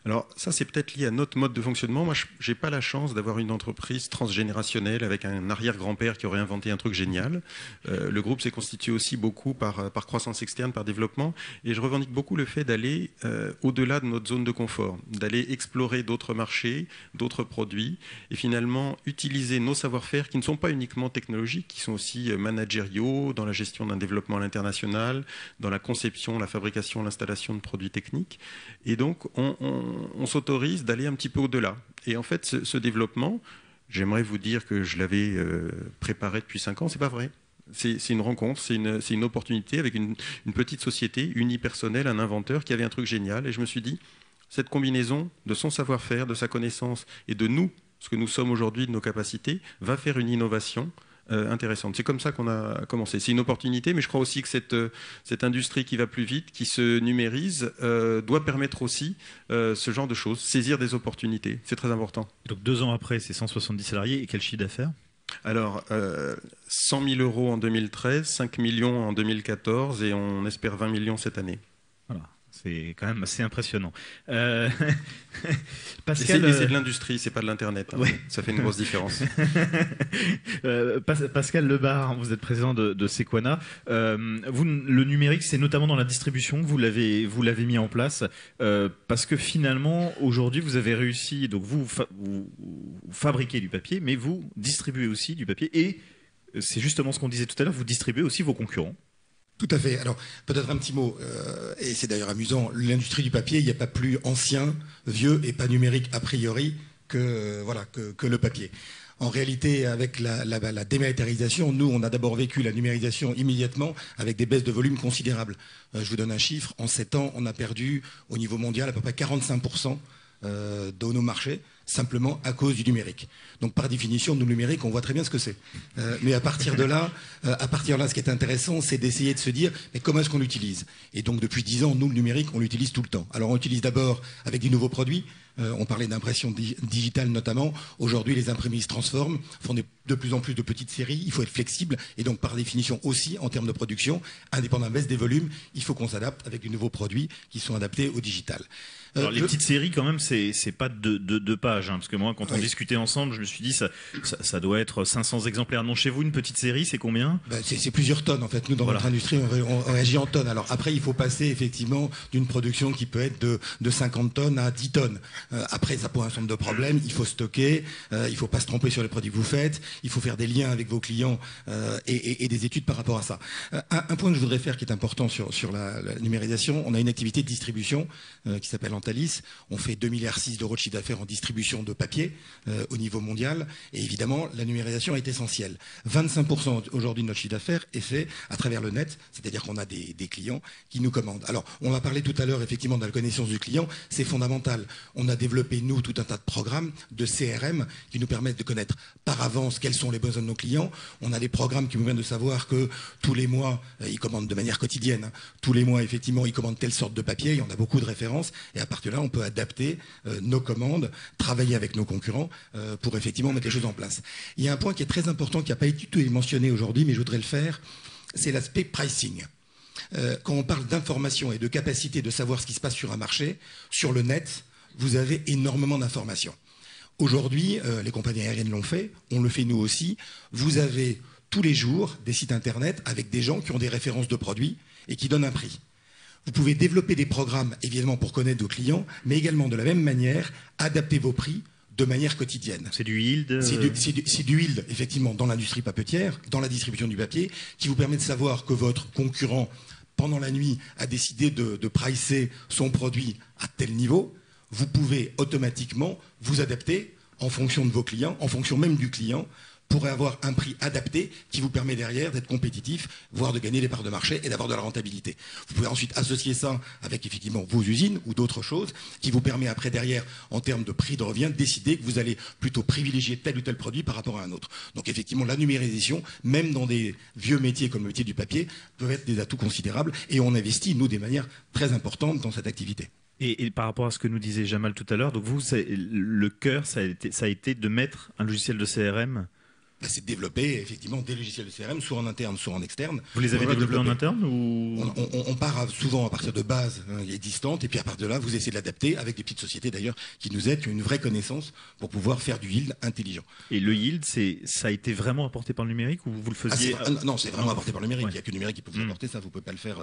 S10: Alors ça, c'est peut-être lié à notre mode de fonctionnement. Moi, je n'ai pas la chance d'avoir une entreprise transgénérationnelle avec un arrière-grand-père qui aurait inventé un truc génial. Le groupe s'est constitué aussi beaucoup par croissance externe, par développement. Et je revendique beaucoup le fait d'aller au-delà de notre zone de confort, d'aller explorer d'autres marchés, d'autres produits, et finalement utiliser nos savoir-faire qui ne sont pas uniquement technologiques, qui sont aussi managériaux, dans la gestion d'un développement à l'international, dans la conception, la fabrication, l'installation de produits techniques. Et donc, on s'autorise d'aller un petit peu au-delà. Et en fait, ce développement, j'aimerais vous dire que je l'avais préparé depuis 5 ans, c'est pas vrai. C'est une rencontre, c'est une opportunité avec une petite société unipersonnelle, un inventeur qui avait un truc génial. Et je me suis dit, cette combinaison de son savoir-faire, de sa connaissance et de nous, ce que nous sommes aujourd'hui, de nos capacités, va faire une innovation intéressante. C'est comme ça qu'on a commencé. C'est une opportunité, mais je crois aussi que cette industrie qui va plus vite, qui se numérise, doit permettre aussi ce genre de choses, saisir des opportunités. C'est très important.
S1: Donc 2 ans après, c'est 170 salariés et quel chiffre d'affaires?
S10: Alors, 100 000 euros en 2013, 5 millions en 2014 et on espère 20 millions cette année.
S1: Voilà. C'est quand même assez impressionnant.
S10: Pascal, c'est de l'industrie, c'est pas de l'Internet. Hein. Ouais. Ça fait une grosse différence.
S1: Pascal Lebar, vous êtes président de Sequana. Le numérique, c'est notamment dans la distribution que vous l'avez mis en place, parce que finalement, aujourd'hui, vous avez réussi. Donc, vous fabriquez du papier, mais vous distribuez aussi du papier. Et c'est justement ce qu'on disait tout à l'heure, vous distribuez aussi vos concurrents.
S11: Tout à fait. Alors, peut-être un petit mot, et c'est d'ailleurs amusant, l'industrie du papier, il n'y a pas plus ancien, vieux et pas numérique a priori que le papier. En réalité, avec la dématérialisation, nous, on a d'abord vécu la numérisation immédiatement avec des baisses de volume considérables. Je vous donne un chiffre, en 7 ans, on a perdu au niveau mondial à peu près 45% de nos marchés, simplement à cause du numérique. Donc par définition, nous, le numérique, on voit très bien ce que c'est. Mais à partir de là, ce qui est intéressant, c'est d'essayer de se dire, mais comment est-ce qu'on l'utilise? Et donc depuis 10 ans, nous, le numérique, on l'utilise tout le temps. Alors on l'utilise d'abord avec des nouveaux produits. On parlait d'impression digitale notamment. Aujourd'hui, les imprimeries se transforment, font de plus en plus de petites séries. Il faut être flexible. Et donc, par définition aussi, en termes de production, indépendamment de la baisse des volumes, il faut qu'on s'adapte avec de nouveaux produits qui sont adaptés au digital.
S1: Alors, les petites séries, quand même, c'est pas 2 pages. Hein, parce que moi, quand on discutait ensemble, je me suis dit, ça doit être 500 exemplaires. Non, chez vous, une petite série, c'est combien?
S11: C'est plusieurs tonnes, en fait. Nous, dans notre industrie, on réagit en tonnes. Alors après, il faut passer, effectivement, d'une production qui peut être de 50 tonnes à 10 tonnes. Après, ça pose un certain nombre de problèmes. Il faut stocker, il ne faut pas se tromper sur les produits que vous faites, il faut faire des liens avec vos clients et des études par rapport à ça. Un point que je voudrais faire qui est important sur la numérisation, on a une activité de distribution qui s'appelle Antalis. On fait 2,6 milliards d'euros de chiffre d'affaires en distribution de papier au niveau mondial. Et évidemment, la numérisation est essentielle. 25% aujourd'hui de notre chiffre d'affaires est fait à travers le net, c'est-à-dire qu'on a des clients qui nous commandent. Alors, on a parlé tout à l'heure effectivement de la connaissance du client, c'est fondamental. On a développé, nous, tout un tas de programmes de CRM qui nous permettent de connaître par avance quels sont les besoins de nos clients. On a des programmes qui nous permettent de savoir que tous les mois, ils commandent de manière quotidienne. Tous les mois, effectivement, ils commandent telle sorte de papier. Il y en a beaucoup de références. Et à partir de là, on peut adapter nos commandes, travailler avec nos concurrents pour effectivement mettre les choses en place. Il y a un point qui est très important, qui n'a pas été mentionné aujourd'hui, mais je voudrais le faire, c'est l'aspect pricing. Quand on parle d'information et de capacité de savoir ce qui se passe sur un marché, sur le net, vous avez énormément d'informations. Aujourd'hui, les compagnies aériennes l'ont fait, on le fait nous aussi. Vous avez tous les jours des sites internet avec des gens qui ont des références de produits et qui donnent un prix. Vous pouvez développer des programmes, évidemment, pour connaître vos clients, mais également, de la même manière, adapter vos prix de manière quotidienne.
S1: C'est du yield
S11: C'est du yield, effectivement, dans l'industrie papetière, dans la distribution du papier, qui vous permet de savoir que votre concurrent, pendant la nuit, a décidé de pricer son produit à tel niveau. Vous pouvez automatiquement vous adapter en fonction de vos clients, en fonction même du client, pour avoir un prix adapté qui vous permet derrière d'être compétitif, voire de gagner des parts de marché et d'avoir de la rentabilité. Vous pouvez ensuite associer ça avec effectivement vos usines ou d'autres choses qui vous permet après derrière, en termes de prix de revient, décider que vous allez plutôt privilégier tel ou tel produit par rapport à un autre. Donc effectivement, la numérisation, même dans des vieux métiers comme le métier du papier, peut être des atouts considérables et on investit, nous, des manières très importantes dans cette activité.
S1: Et par rapport à ce que nous disait Jamal tout à l'heure, donc vous, le cœur, ça a été de mettre un logiciel de CRM.
S11: C'est de développer effectivement des logiciels de CRM, soit en interne, soit en externe.
S1: Vous les avez développés en interne ou...
S11: On part souvent à partir de bases existantes, et puis à partir de là, vous essayez de l'adapter avec des petites sociétés d'ailleurs qui nous aident, qui ont une vraie connaissance pour pouvoir faire du yield intelligent.
S1: Et le yield, ça a été vraiment apporté par le numérique ou vous le faisiez
S11: Non, c'est vraiment apporté par le numérique. Ouais. Il n'y a que le numérique qui peut vous apporter ça. Vous ne pouvez pas le faire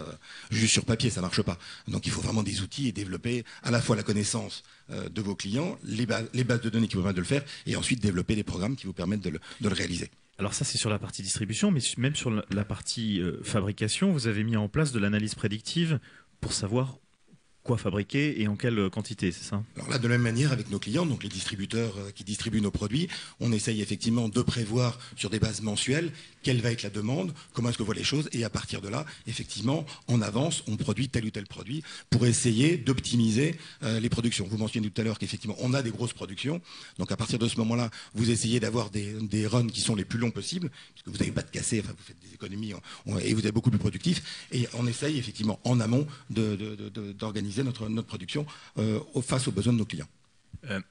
S11: juste sur papier, ça ne marche pas. Donc il faut vraiment des outils et développer à la fois la connaissance de vos clients, les bases de données qui vous permettent de le faire, et ensuite développer des programmes qui vous permettent de le réaliser.
S1: Alors ça, c'est sur la partie distribution, mais même sur la partie fabrication, vous avez mis en place de l'analyse prédictive pour savoir quoi fabriquer et en quelle quantité, c'est ça?
S11: Alors là, de la même manière, avec nos clients, donc les distributeurs qui distribuent nos produits, on essaye effectivement de prévoir sur des bases mensuelles quelle va être la demande, comment est-ce que voient les choses, et à partir de là, effectivement, en avance, on produit tel ou tel produit pour essayer d'optimiser les productions. Vous mentionnez tout à l'heure qu'effectivement, on a des grosses productions, donc à partir de ce moment-là, vous essayez d'avoir des runs qui sont les plus longs possibles, puisque vous n'avez pas de cassé, enfin, vous faites des économies et vous êtes beaucoup plus productif, et on essaye effectivement en amont d'organiser notre production face aux besoins de nos clients.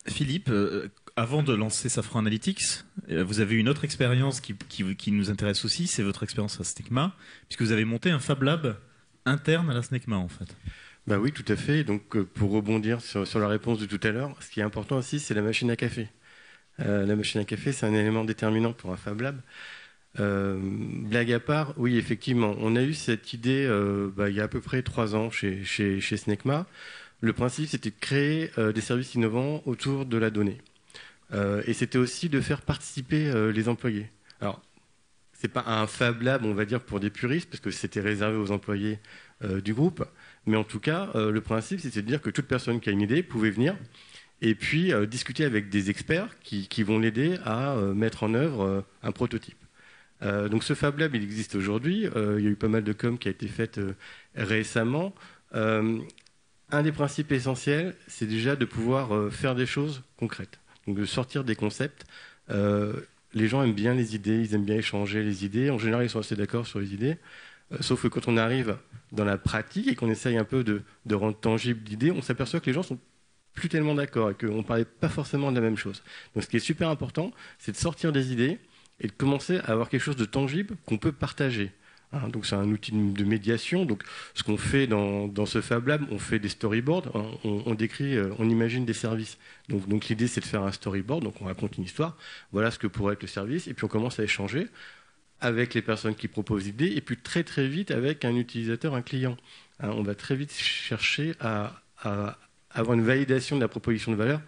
S1: Philippe, avant de lancer Safran Analytics, vous avez une autre expérience qui nous intéresse aussi, c'est votre expérience à Snecma, puisque vous avez monté un Fab Lab interne à la Snecma en fait.
S8: Bah oui, tout à fait. Donc pour rebondir sur la réponse de tout à l'heure, ce qui est important aussi, c'est la machine à café. La machine à café, c'est un élément déterminant pour un Fab Lab. Blague à part, oui, effectivement, on a eu cette idée il y a à peu près 3 ans chez Snecma. Le principe, c'était de créer des services innovants autour de la donnée. Et c'était aussi de faire participer les employés. Alors, c'est pas un Fab Lab, on va dire, pour des puristes, parce que c'était réservé aux employés du groupe. Mais en tout cas, le principe, c'était de dire que toute personne qui a une idée pouvait venir et puis discuter avec des experts qui vont l'aider à mettre en œuvre un prototype. Donc ce Fab Lab, il existe aujourd'hui. Il y a eu pas mal de com qui a été faite récemment. Un des principes essentiels, c'est déjà de pouvoir faire des choses concrètes. Donc de sortir des concepts. Les gens aiment bien les idées, ils aiment bien échanger les idées. En général, ils sont assez d'accord sur les idées. Sauf que quand on arrive dans la pratique et qu'on essaye un peu de rendre tangible l'idée, on s'aperçoit que les gens sont plus tellement d'accord et qu'on ne parlait pas forcément de la même chose. Donc ce qui est super important, c'est de sortir des idées et de commencer à avoir quelque chose de tangible qu'on peut partager. Donc c'est un outil de médiation. Donc ce qu'on fait dans ce Fab Lab, on fait des storyboards, on décrit, on imagine des services. Donc l'idée c'est de faire un storyboard, donc on raconte une histoire, voilà ce que pourrait être le service, et puis on commence à échanger avec les personnes qui proposent l'idée, et puis très très vite avec un utilisateur, un client. On va très vite chercher à avoir une validation de la proposition de valeur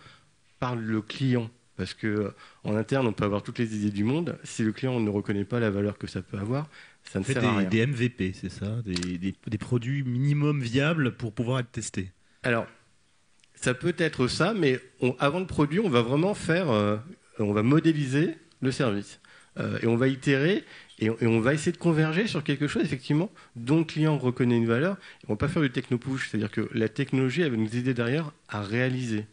S8: par le client. Parce qu'en interne, on peut avoir toutes les idées du monde. Si le client ne reconnaît pas la valeur que ça peut avoir, ça ne sert à rien.
S1: Des MVP, c'est ça, des produits minimum viables pour pouvoir être testés.
S8: Alors, ça peut être ça, mais avant le produit, on va vraiment on va modéliser le service. Et on va itérer et on va essayer de converger sur quelque chose, effectivement, dont le client reconnaît une valeur. On ne va pas faire du techno-push, c'est-à-dire que la technologie, elle va nous aider derrière à réaliser.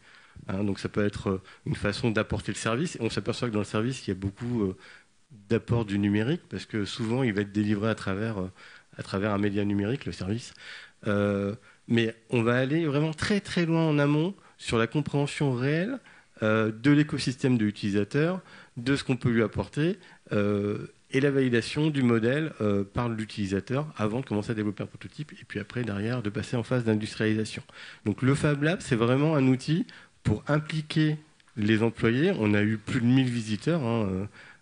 S8: Donc ça peut être une façon d'apporter le service. On s'aperçoit que dans le service, il y a beaucoup d'apport du numérique, parce que souvent, il va être délivré à travers un média numérique, le service. Mais on va aller vraiment très très loin en amont sur la compréhension réelle de l'écosystème de l'utilisateur, de ce qu'on peut lui apporter, et la validation du modèle par l'utilisateur avant de commencer à développer un prototype, et puis après, derrière, de passer en phase d'industrialisation. Donc le Fab Lab, c'est vraiment un outil pour impliquer les employés. On a eu plus de 1000 visiteurs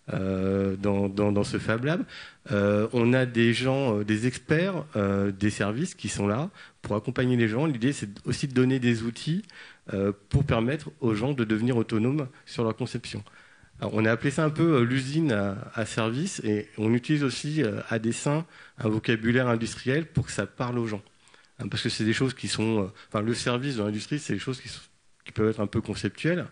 S8: dans ce Fab Lab. On a des gens, des experts des services qui sont là pour accompagner les gens. L'idée, c'est aussi de donner des outils pour permettre aux gens de devenir autonomes sur leur conception. Alors, on a appelé ça un peu l'usine à service, et on utilise aussi à dessein un vocabulaire industriel pour que ça parle aux gens. Parce que c'est des choses qui sont... le service dans l'industrie, c'est des choses qui peuvent être un peu conceptuelles.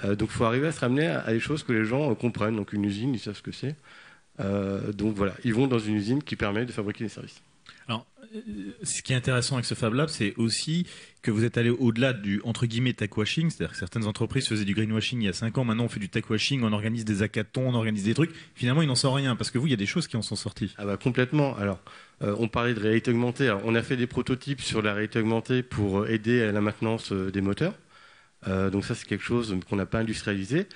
S8: Donc il faut arriver à se ramener à des choses que les gens comprennent. Donc une usine, ils savent ce que c'est. Donc voilà, ils vont dans une usine qui permet de fabriquer des services.
S1: Alors, ce qui est intéressant avec ce Fab Lab, c'est aussi que vous êtes allé au-delà du, entre guillemets, tech-washing. C'est-à-dire que certaines entreprises faisaient du greenwashing il y a 5 ans. Maintenant, on fait du tech-washing, on organise des hackathons, on organise des trucs. Finalement, il n'en sort rien. Parce que vous, il y a des choses qui en sont sorties.
S8: Ah bah complètement. Alors, on parlait de réalité augmentée. Alors, on a fait des prototypes sur la réalité augmentée pour aider à la maintenance des moteurs. Donc ça, c'est quelque chose qu'on n'a pas industrialisé.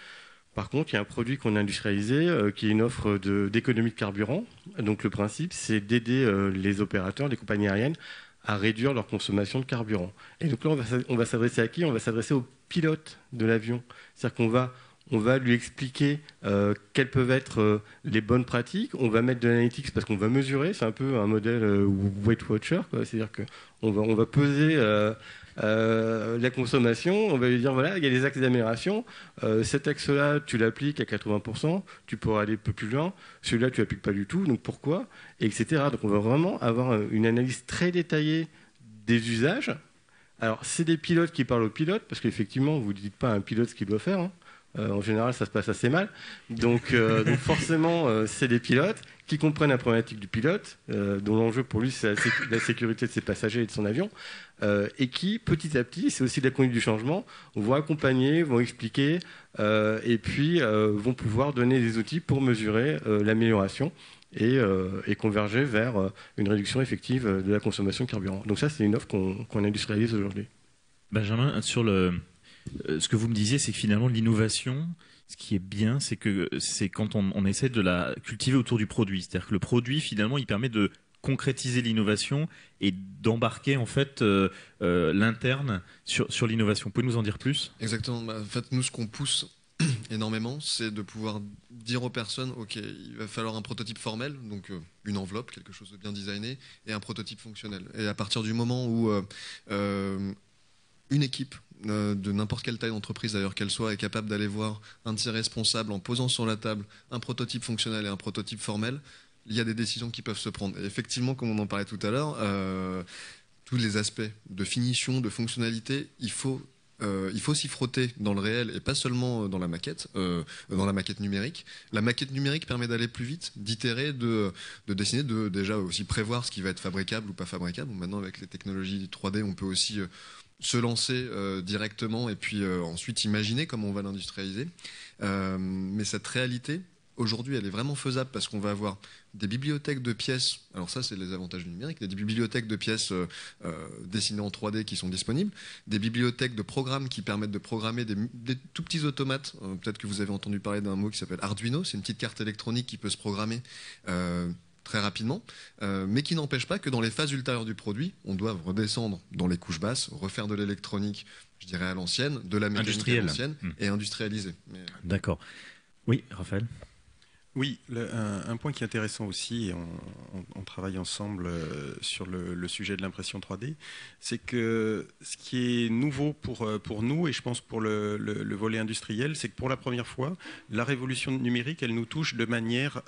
S8: Par contre, il y a un produit qu'on a industrialisé qui est une offre d'économie de carburant. Donc le principe, c'est d'aider les opérateurs, les compagnies aériennes, à réduire leur consommation de carburant. Et donc là, on va s'adresser à qui? On va s'adresser aux pilotes de l'avion. C'est-à-dire qu'on va lui expliquer quelles peuvent être les bonnes pratiques. On va mettre de l'analytics parce qu'on va mesurer. C'est un peu un modèle Weight Watcher. C'est-à-dire qu'on va peser... la consommation, on va lui dire voilà, il y a des axes d'amélioration, cet axe-là tu l'appliques à 80%, tu pourras aller un peu plus loin, celui-là tu l'appliques pas du tout, donc pourquoi, etc. Donc on va vraiment avoir une analyse très détaillée des usages. Alors c'est des pilotes qui parlent aux pilotes, parce qu'effectivement vous ne dites pas à un pilote ce qu'il doit faire, en général ça se passe assez mal, donc forcément c'est des pilotes qui comprennent la problématique du pilote, dont l'enjeu pour lui c'est la sécurité de ses passagers et de son avion, et qui, petit à petit, c'est aussi de la conduite du changement, vont accompagner, vont expliquer, et puis vont pouvoir donner des outils pour mesurer l'amélioration et converger vers une réduction effective de la consommation de carburant. Donc ça, c'est une offre qu'on industrialise aujourd'hui.
S1: Benjamin, sur ce que vous me disiez, c'est que finalement, l'innovation... Ce qui est bien, c'est que c'est quand on essaie de la cultiver autour du produit. C'est-à-dire que le produit, finalement, il permet de concrétiser l'innovation et d'embarquer en fait l'interne sur l'innovation. Vous pouvez nous en dire plus?
S9: Exactement. En fait, nous, ce qu'on pousse énormément, c'est de pouvoir dire aux personnes, ok, il va falloir un prototype formel, donc une enveloppe, quelque chose de bien designé, et un prototype fonctionnel. Et à partir du moment où une équipe de n'importe quelle taille d'entreprise d'ailleurs qu'elle soit est capable d'aller voir un de ses responsables en posant sur la table un prototype fonctionnel et un prototype formel, il y a des décisions qui peuvent se prendre. Et effectivement, comme on en parlait tout à l'heure, tous les aspects de finition, de fonctionnalité, il faut s'y frotter dans le réel et pas seulement dans la maquette numérique. La maquette numérique permet d'aller plus vite, d'itérer, de dessiner, de déjà aussi prévoir ce qui va être fabricable ou pas fabricable. Maintenant, avec les technologies 3D, on peut aussi se lancer directement et puis ensuite imaginer comment on va l'industrialiser. Mais cette réalité, aujourd'hui, elle est vraiment faisable parce qu'on va avoir des bibliothèques de pièces, alors ça c'est les avantages du numérique, des bibliothèques de pièces dessinées en 3D qui sont disponibles, des bibliothèques de programmes qui permettent de programmer des tout petits automates. Peut-être que vous avez entendu parler d'un mot qui s'appelle Arduino, c'est une petite carte électronique qui peut se programmer très rapidement, mais qui n'empêche pas que dans les phases ultérieures du produit, on doit redescendre dans les couches basses, refaire de l'électronique, je dirais à l'ancienne, de la mécanique à l'ancienne, et industrialiser.
S1: D'accord. Oui, Raphaël?
S10: Oui, un point qui est intéressant aussi, et on travaille ensemble sur le sujet de l'impression 3D, c'est que ce qui est nouveau pour nous, et je pense pour le volet industriel, c'est que pour la première fois, la révolution numérique, elle nous touche de manière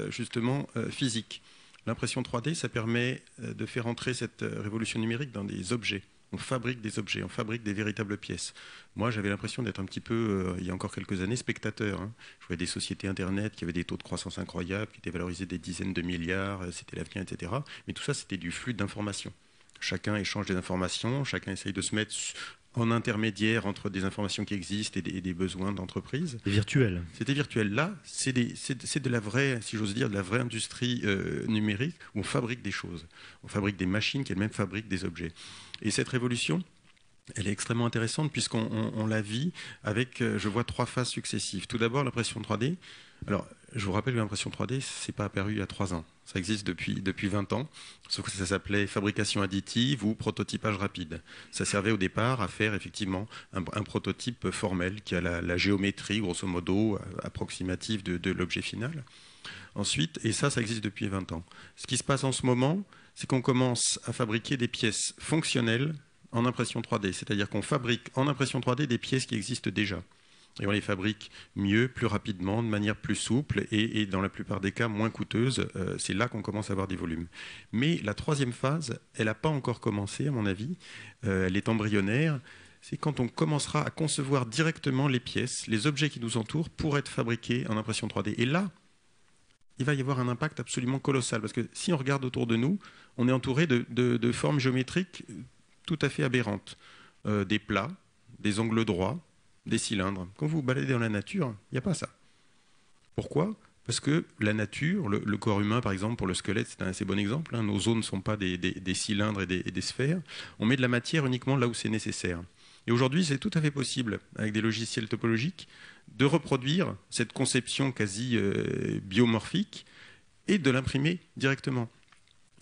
S10: justement physique. L'impression 3D, ça permet de faire entrer cette révolution numérique dans des objets. On fabrique des objets, on fabrique des véritables pièces. Moi, j'avais l'impression d'être un petit peu, il y a encore quelques années, spectateur. Je voyais des sociétés Internet qui avaient des taux de croissance incroyables, qui étaient valorisés des dizaines de milliards, c'était l'avenir, etc. Mais tout ça, c'était du flux d'informations. Chacun échange des informations, chacun essaye de se mettre en intermédiaire entre des informations qui existent et des besoins d'entreprise.
S1: C'est virtuel.
S10: C'était virtuel. Là, c'est de la vraie, si j'ose dire, de la vraie industrie numérique où on fabrique des choses. On fabrique des machines qui elles-mêmes fabriquent des objets. Et cette révolution, elle est extrêmement intéressante puisqu'on la vit avec, je vois, 3 phases successives. Tout d'abord, l'impression 3D. Alors, je vous rappelle que l'impression 3D, c'est pas apparu il y a 3 ans. Ça existe depuis 20 ans, sauf que ça s'appelait fabrication additive ou prototypage rapide. Ça servait au départ à faire effectivement un prototype formel qui a la géométrie, grosso modo, approximative de l'objet final. Ensuite, et ça existe depuis 20 ans. Ce qui se passe en ce moment, c'est qu'on commence à fabriquer des pièces fonctionnelles en impression 3D. C'est-à-dire qu'on fabrique en impression 3D des pièces qui existent déjà. Et on les fabrique mieux, plus rapidement, de manière plus souple et dans la plupart des cas moins coûteuse. C'est là qu'on commence à avoir des volumes. Mais la 3e phase, elle n'a pas encore commencé, à mon avis. Elle est embryonnaire. C'est quand on commencera à concevoir directement les pièces, les objets qui nous entourent, pour être fabriqués en impression 3D. Et là, il va y avoir un impact absolument colossal. Parce que si on regarde autour de nous, on est entouré de formes géométriques tout à fait aberrantes. Des plats, des angles droits, des cylindres. Quand vous vous baladez dans la nature, il n'y a pas ça. Pourquoi ? Parce que la nature, le corps humain par exemple, pour le squelette, c'est un assez bon exemple, nos os ne sont pas des cylindres et des sphères, on met de la matière uniquement là où c'est nécessaire. Et aujourd'hui, c'est tout à fait possible, avec des logiciels topologiques, de reproduire cette conception quasi biomorphique et de l'imprimer directement.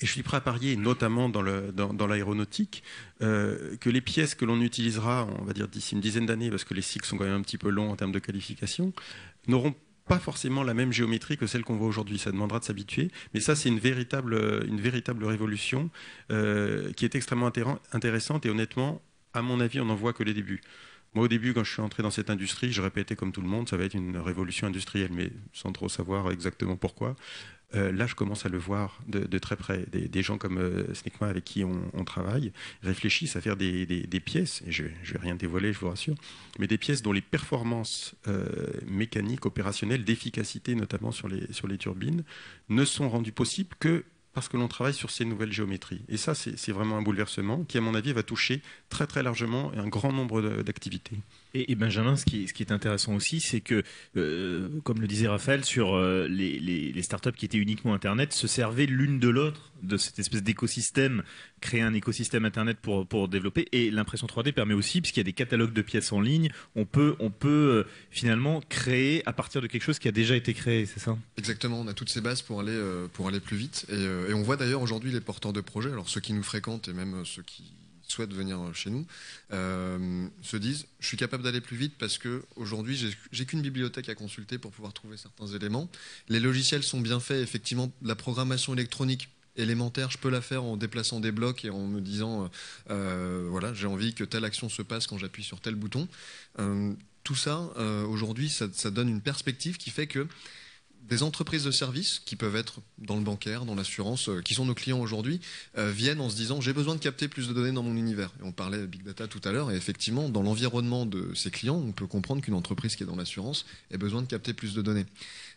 S10: Et je suis prêt à parier, notamment dans l'aéronautique, que les pièces que l'on utilisera, on va dire d'ici une dizaine d'années, parce que les cycles sont quand même un petit peu longs en termes de qualification, n'auront pas forcément la même géométrie que celle qu'on voit aujourd'hui. Ça demandera de s'habituer. Mais ça, c'est une véritable révolution qui est extrêmement intéressante. Et honnêtement, à mon avis, on n'en voit que les débuts. Moi, au début, quand je suis entré dans cette industrie, je répétais comme tout le monde, ça va être une révolution industrielle, mais sans trop savoir exactement pourquoi. Là, je commence à le voir de très près. Des gens comme Sneekma, avec qui on travaille, réfléchissent à faire des pièces, et je ne vais rien dévoiler, je vous rassure, mais des pièces dont les performances mécaniques, opérationnelles, d'efficacité, notamment sur les turbines, ne sont rendues possibles que parce que l'on travaille sur ces nouvelles géométries. Et ça, c'est vraiment un bouleversement qui, à mon avis, va toucher très très largement un grand nombre d'activités.
S1: Et Benjamin, ce qui est intéressant aussi, c'est que, comme le disait Raphaël, sur les startups qui étaient uniquement Internet, se servaient l'une de l'autre de cette espèce d'écosystème, créer un écosystème Internet pour développer. Et l'impression 3D permet aussi, puisqu'il y a des catalogues de pièces en ligne, on peut finalement créer à partir de quelque chose qui a déjà été créé, c'est ça ?
S9: Exactement, on a toutes ces bases pour aller plus vite. Et on voit d'ailleurs aujourd'hui les porteurs de projets, alors ceux qui nous fréquentent et même ceux qui souhaitent venir chez nous, se disent je suis capable d'aller plus vite parce que aujourd'hui j'ai qu'une bibliothèque à consulter pour pouvoir trouver certains éléments. Les logiciels sont bien faits, effectivement, la programmation électronique élémentaire, je peux la faire en déplaçant des blocs et en me disant voilà, j'ai envie que telle action se passe quand j'appuie sur tel bouton. Tout ça, aujourd'hui, ça donne une perspective qui fait que des entreprises de services qui peuvent être dans le bancaire, dans l'assurance, qui sont nos clients aujourd'hui, viennent en se disant j'ai besoin de capter plus de données dans mon univers. Et on parlait de big data tout à l'heure, et effectivement, dans l'environnement de ces clients, on peut comprendre qu'une entreprise qui est dans l'assurance ait besoin de capter plus de données.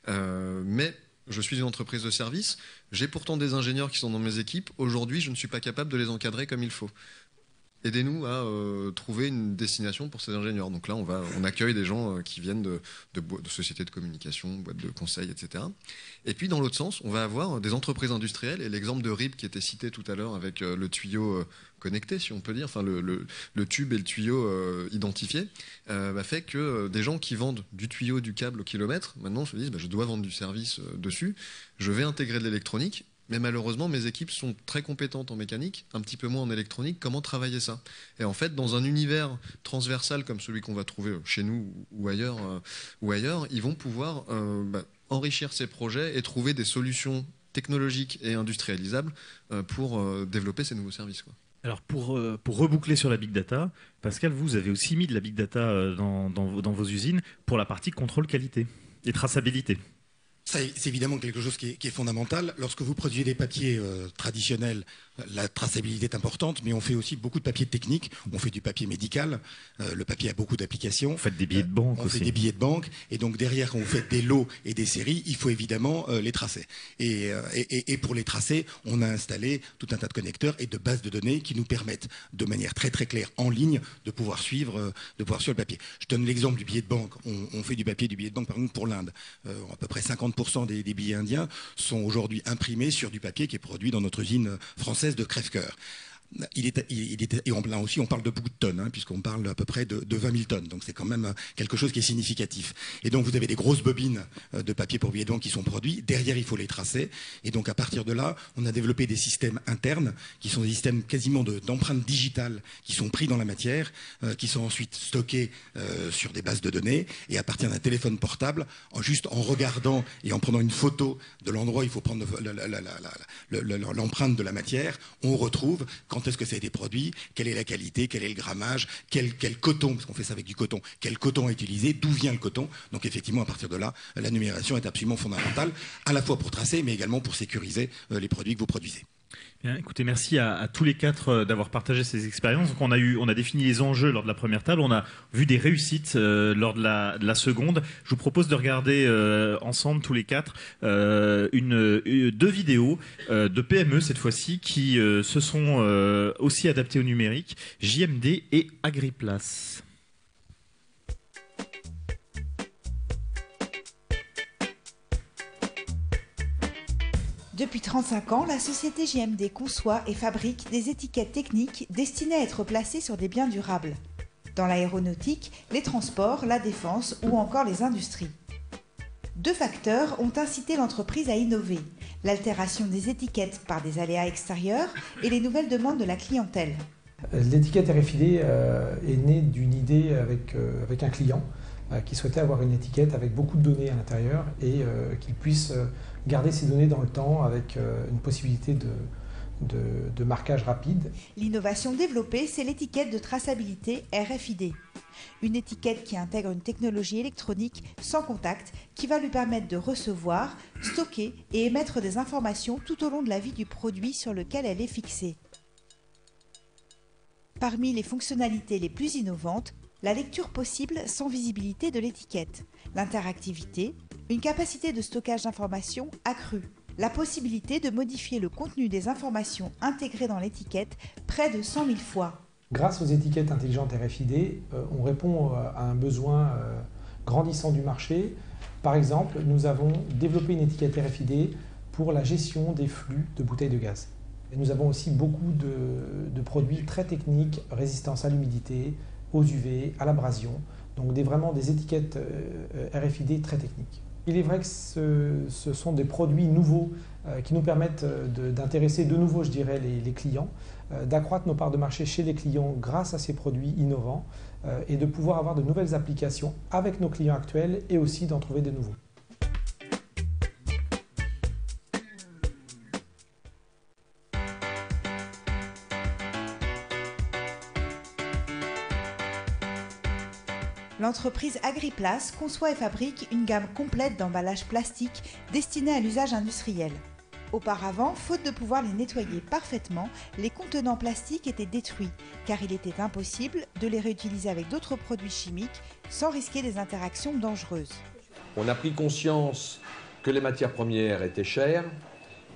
S9: Mais je suis une entreprise de service, j'ai pourtant des ingénieurs qui sont dans mes équipes. Aujourd'hui, je ne suis pas capable de les encadrer comme il faut. Aidez-nous à trouver une destination pour ces ingénieurs. Donc là, on accueille des gens qui viennent de sociétés de communication, boîtes de conseil, etc. Et puis, dans l'autre sens, on va avoir des entreprises industrielles. Et l'exemple de RIB qui était cité tout à l'heure avec le tuyau connecté, si on peut dire, enfin le tube et le tuyau identifié, fait que des gens qui vendent du tuyau, du câble au kilomètre, maintenant se disent je dois vendre du service dessus, je vais intégrer de l'électronique. Mais malheureusement, mes équipes sont très compétentes en mécanique, un petit peu moins en électronique. Comment travailler ça ? Et en fait, dans un univers transversal comme celui qu'on va trouver chez nous ou ailleurs, ils vont pouvoir enrichir ces projets et trouver des solutions technologiques et industrialisables pour développer ces nouveaux services, quoi.
S1: Alors pour reboucler sur la big data, Pascal, vous avez aussi mis de la big data dans vos usines pour la partie contrôle qualité et traçabilité.
S11: Ça, c'est évidemment quelque chose qui est fondamental. Lorsque vous produisez des papiers traditionnels, la traçabilité est importante, mais on fait aussi beaucoup de papier technique. On fait du papier médical. Le papier a beaucoup d'applications.
S1: Vous faites des billets de banque aussi.
S11: On fait des billets de banque. Et donc derrière, quand vous faites des lots et des séries, il faut évidemment les tracer. Et pour les tracer, on a installé tout un tas de connecteurs et de bases de données qui nous permettent, de manière très très claire, en ligne, de pouvoir suivre le papier. Je donne l'exemple du billet de banque. On fait du billet de banque, par exemple, pour l'Inde. À peu près 50% des billets indiens sont aujourd'hui imprimés sur du papier qui est produit dans notre usine française de Crèvecoeur. Et on parle de beaucoup de tonnes, hein, puisqu'on parle à peu près de 20 000 tonnes. Donc c'est quand même quelque chose qui est significatif. Et donc vous avez des grosses bobines de papier pour billets de banque qui sont produits. Derrière, il faut les tracer. Et donc à partir de là, on a développé des systèmes internes qui sont des systèmes quasiment d'empreintes digitales qui sont pris dans la matière, qui sont ensuite stockés sur des bases de données. Et à partir d'un téléphone portable, juste en regardant et en prenant une photo de l'endroit où il faut prendre l'empreinte de la matière, on retrouve quand est-ce que ça a été produit, quelle est la qualité, quel est le grammage, quel coton, parce qu'on fait ça avec du coton, quel coton est utilisé, d'où vient le coton. Donc effectivement, à partir de là, la numération est absolument fondamentale, à la fois pour tracer, mais également pour sécuriser les produits que vous produisez.
S1: Bien, écoutez, merci à tous les quatre d'avoir partagé ces expériences. Donc on a défini les enjeux lors de la première table, on a vu des réussites lors de la seconde. Je vous propose de regarder ensemble tous les quatre deux vidéos de PME cette fois-ci qui se sont aussi adaptées au numérique, JMD et Agriplace.
S12: Depuis 35 ans, la société JMD conçoit et fabrique des étiquettes techniques destinées à être placées sur des biens durables. Dans l'aéronautique, les transports, la défense ou encore les industries. Deux facteurs ont incité l'entreprise à innover: l'altération des étiquettes par des aléas extérieurs et les nouvelles demandes de la clientèle.
S13: L'étiquette RFID est née d'une idée avec un client qui souhaitait avoir une étiquette avec beaucoup de données à l'intérieur et qu'il puisse garder ces données dans le temps avec une possibilité de marquage rapide.
S12: L'innovation développée, c'est l'étiquette de traçabilité RFID. Une étiquette qui intègre une technologie électronique sans contact qui va lui permettre de recevoir, stocker et émettre des informations tout au long de la vie du produit sur lequel elle est fixée. Parmi les fonctionnalités les plus innovantes, la lecture possible sans visibilité de l'étiquette, l'interactivité, une capacité de stockage d'informations accrue, la possibilité de modifier le contenu des informations intégrées dans l'étiquette près de 100 000 fois.
S13: Grâce aux étiquettes intelligentes RFID, on répond à un besoin grandissant du marché. Par exemple, nous avons développé une étiquette RFID pour la gestion des flux de bouteilles de gaz. Et nous avons aussi beaucoup de produits très techniques, résistance à l'humidité, aux UV, à l'abrasion, donc vraiment des étiquettes RFID très techniques. Il est vrai que ce sont des produits nouveaux qui nous permettent d'intéresser de nouveau, je dirais, les clients, d'accroître nos parts de marché chez les clients grâce à ces produits innovants et de pouvoir avoir de nouvelles applications avec nos clients actuels et aussi d'en trouver de nouveaux.
S12: L'entreprise Agriplace conçoit et fabrique une gamme complète d'emballages plastiques destinés à l'usage industriel. Auparavant, faute de pouvoir les nettoyer parfaitement, les contenants plastiques étaient détruits, car il était impossible de les réutiliser avec d'autres produits chimiques sans risquer des interactions dangereuses.
S14: On a pris conscience que les matières premières étaient chères,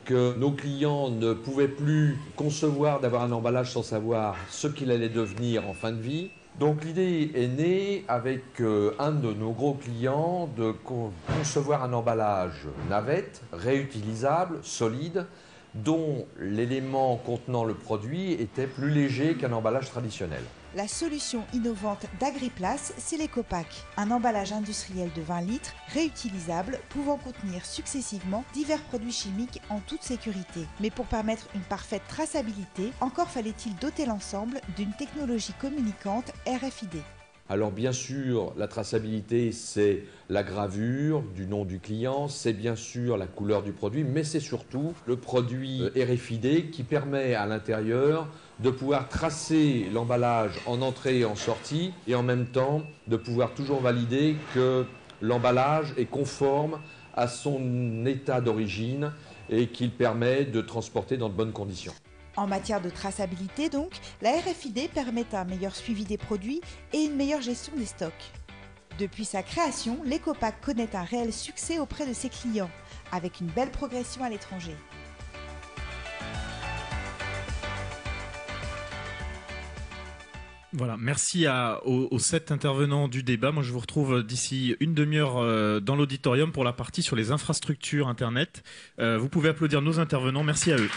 S14: que nos clients ne pouvaient plus concevoir d'avoir un emballage sans savoir ce qu'il allait devenir en fin de vie. Donc l'idée est née avec un de nos gros clients de concevoir un emballage navette, réutilisable, solide, dont l'élément contenant le produit était plus léger qu'un emballage traditionnel.
S12: La solution innovante d'Agriplace, c'est l'EcoPack, un emballage industriel de 20 litres, réutilisable, pouvant contenir successivement divers produits chimiques en toute sécurité. Mais pour permettre une parfaite traçabilité, encore fallait-il doter l'ensemble d'une technologie communicante RFID.
S14: Alors bien sûr, la traçabilité, c'est la gravure du nom du client, c'est bien sûr la couleur du produit, mais c'est surtout le produit RFID qui permet à l'intérieur de pouvoir tracer l'emballage en entrée et en sortie, et en même temps de pouvoir toujours valider que l'emballage est conforme à son état d'origine et qu'il permet de transporter dans de bonnes conditions.
S12: En matière de traçabilité donc, la RFID permet un meilleur suivi des produits et une meilleure gestion des stocks. Depuis sa création, l'Ecopack connaît un réel succès auprès de ses clients, avec une belle progression à l'étranger.
S1: Voilà, merci aux 7 intervenants du débat. Moi, je vous retrouve d'ici une demi-heure dans l'auditorium pour la partie sur les infrastructures Internet. Vous pouvez applaudir nos intervenants. Merci à eux.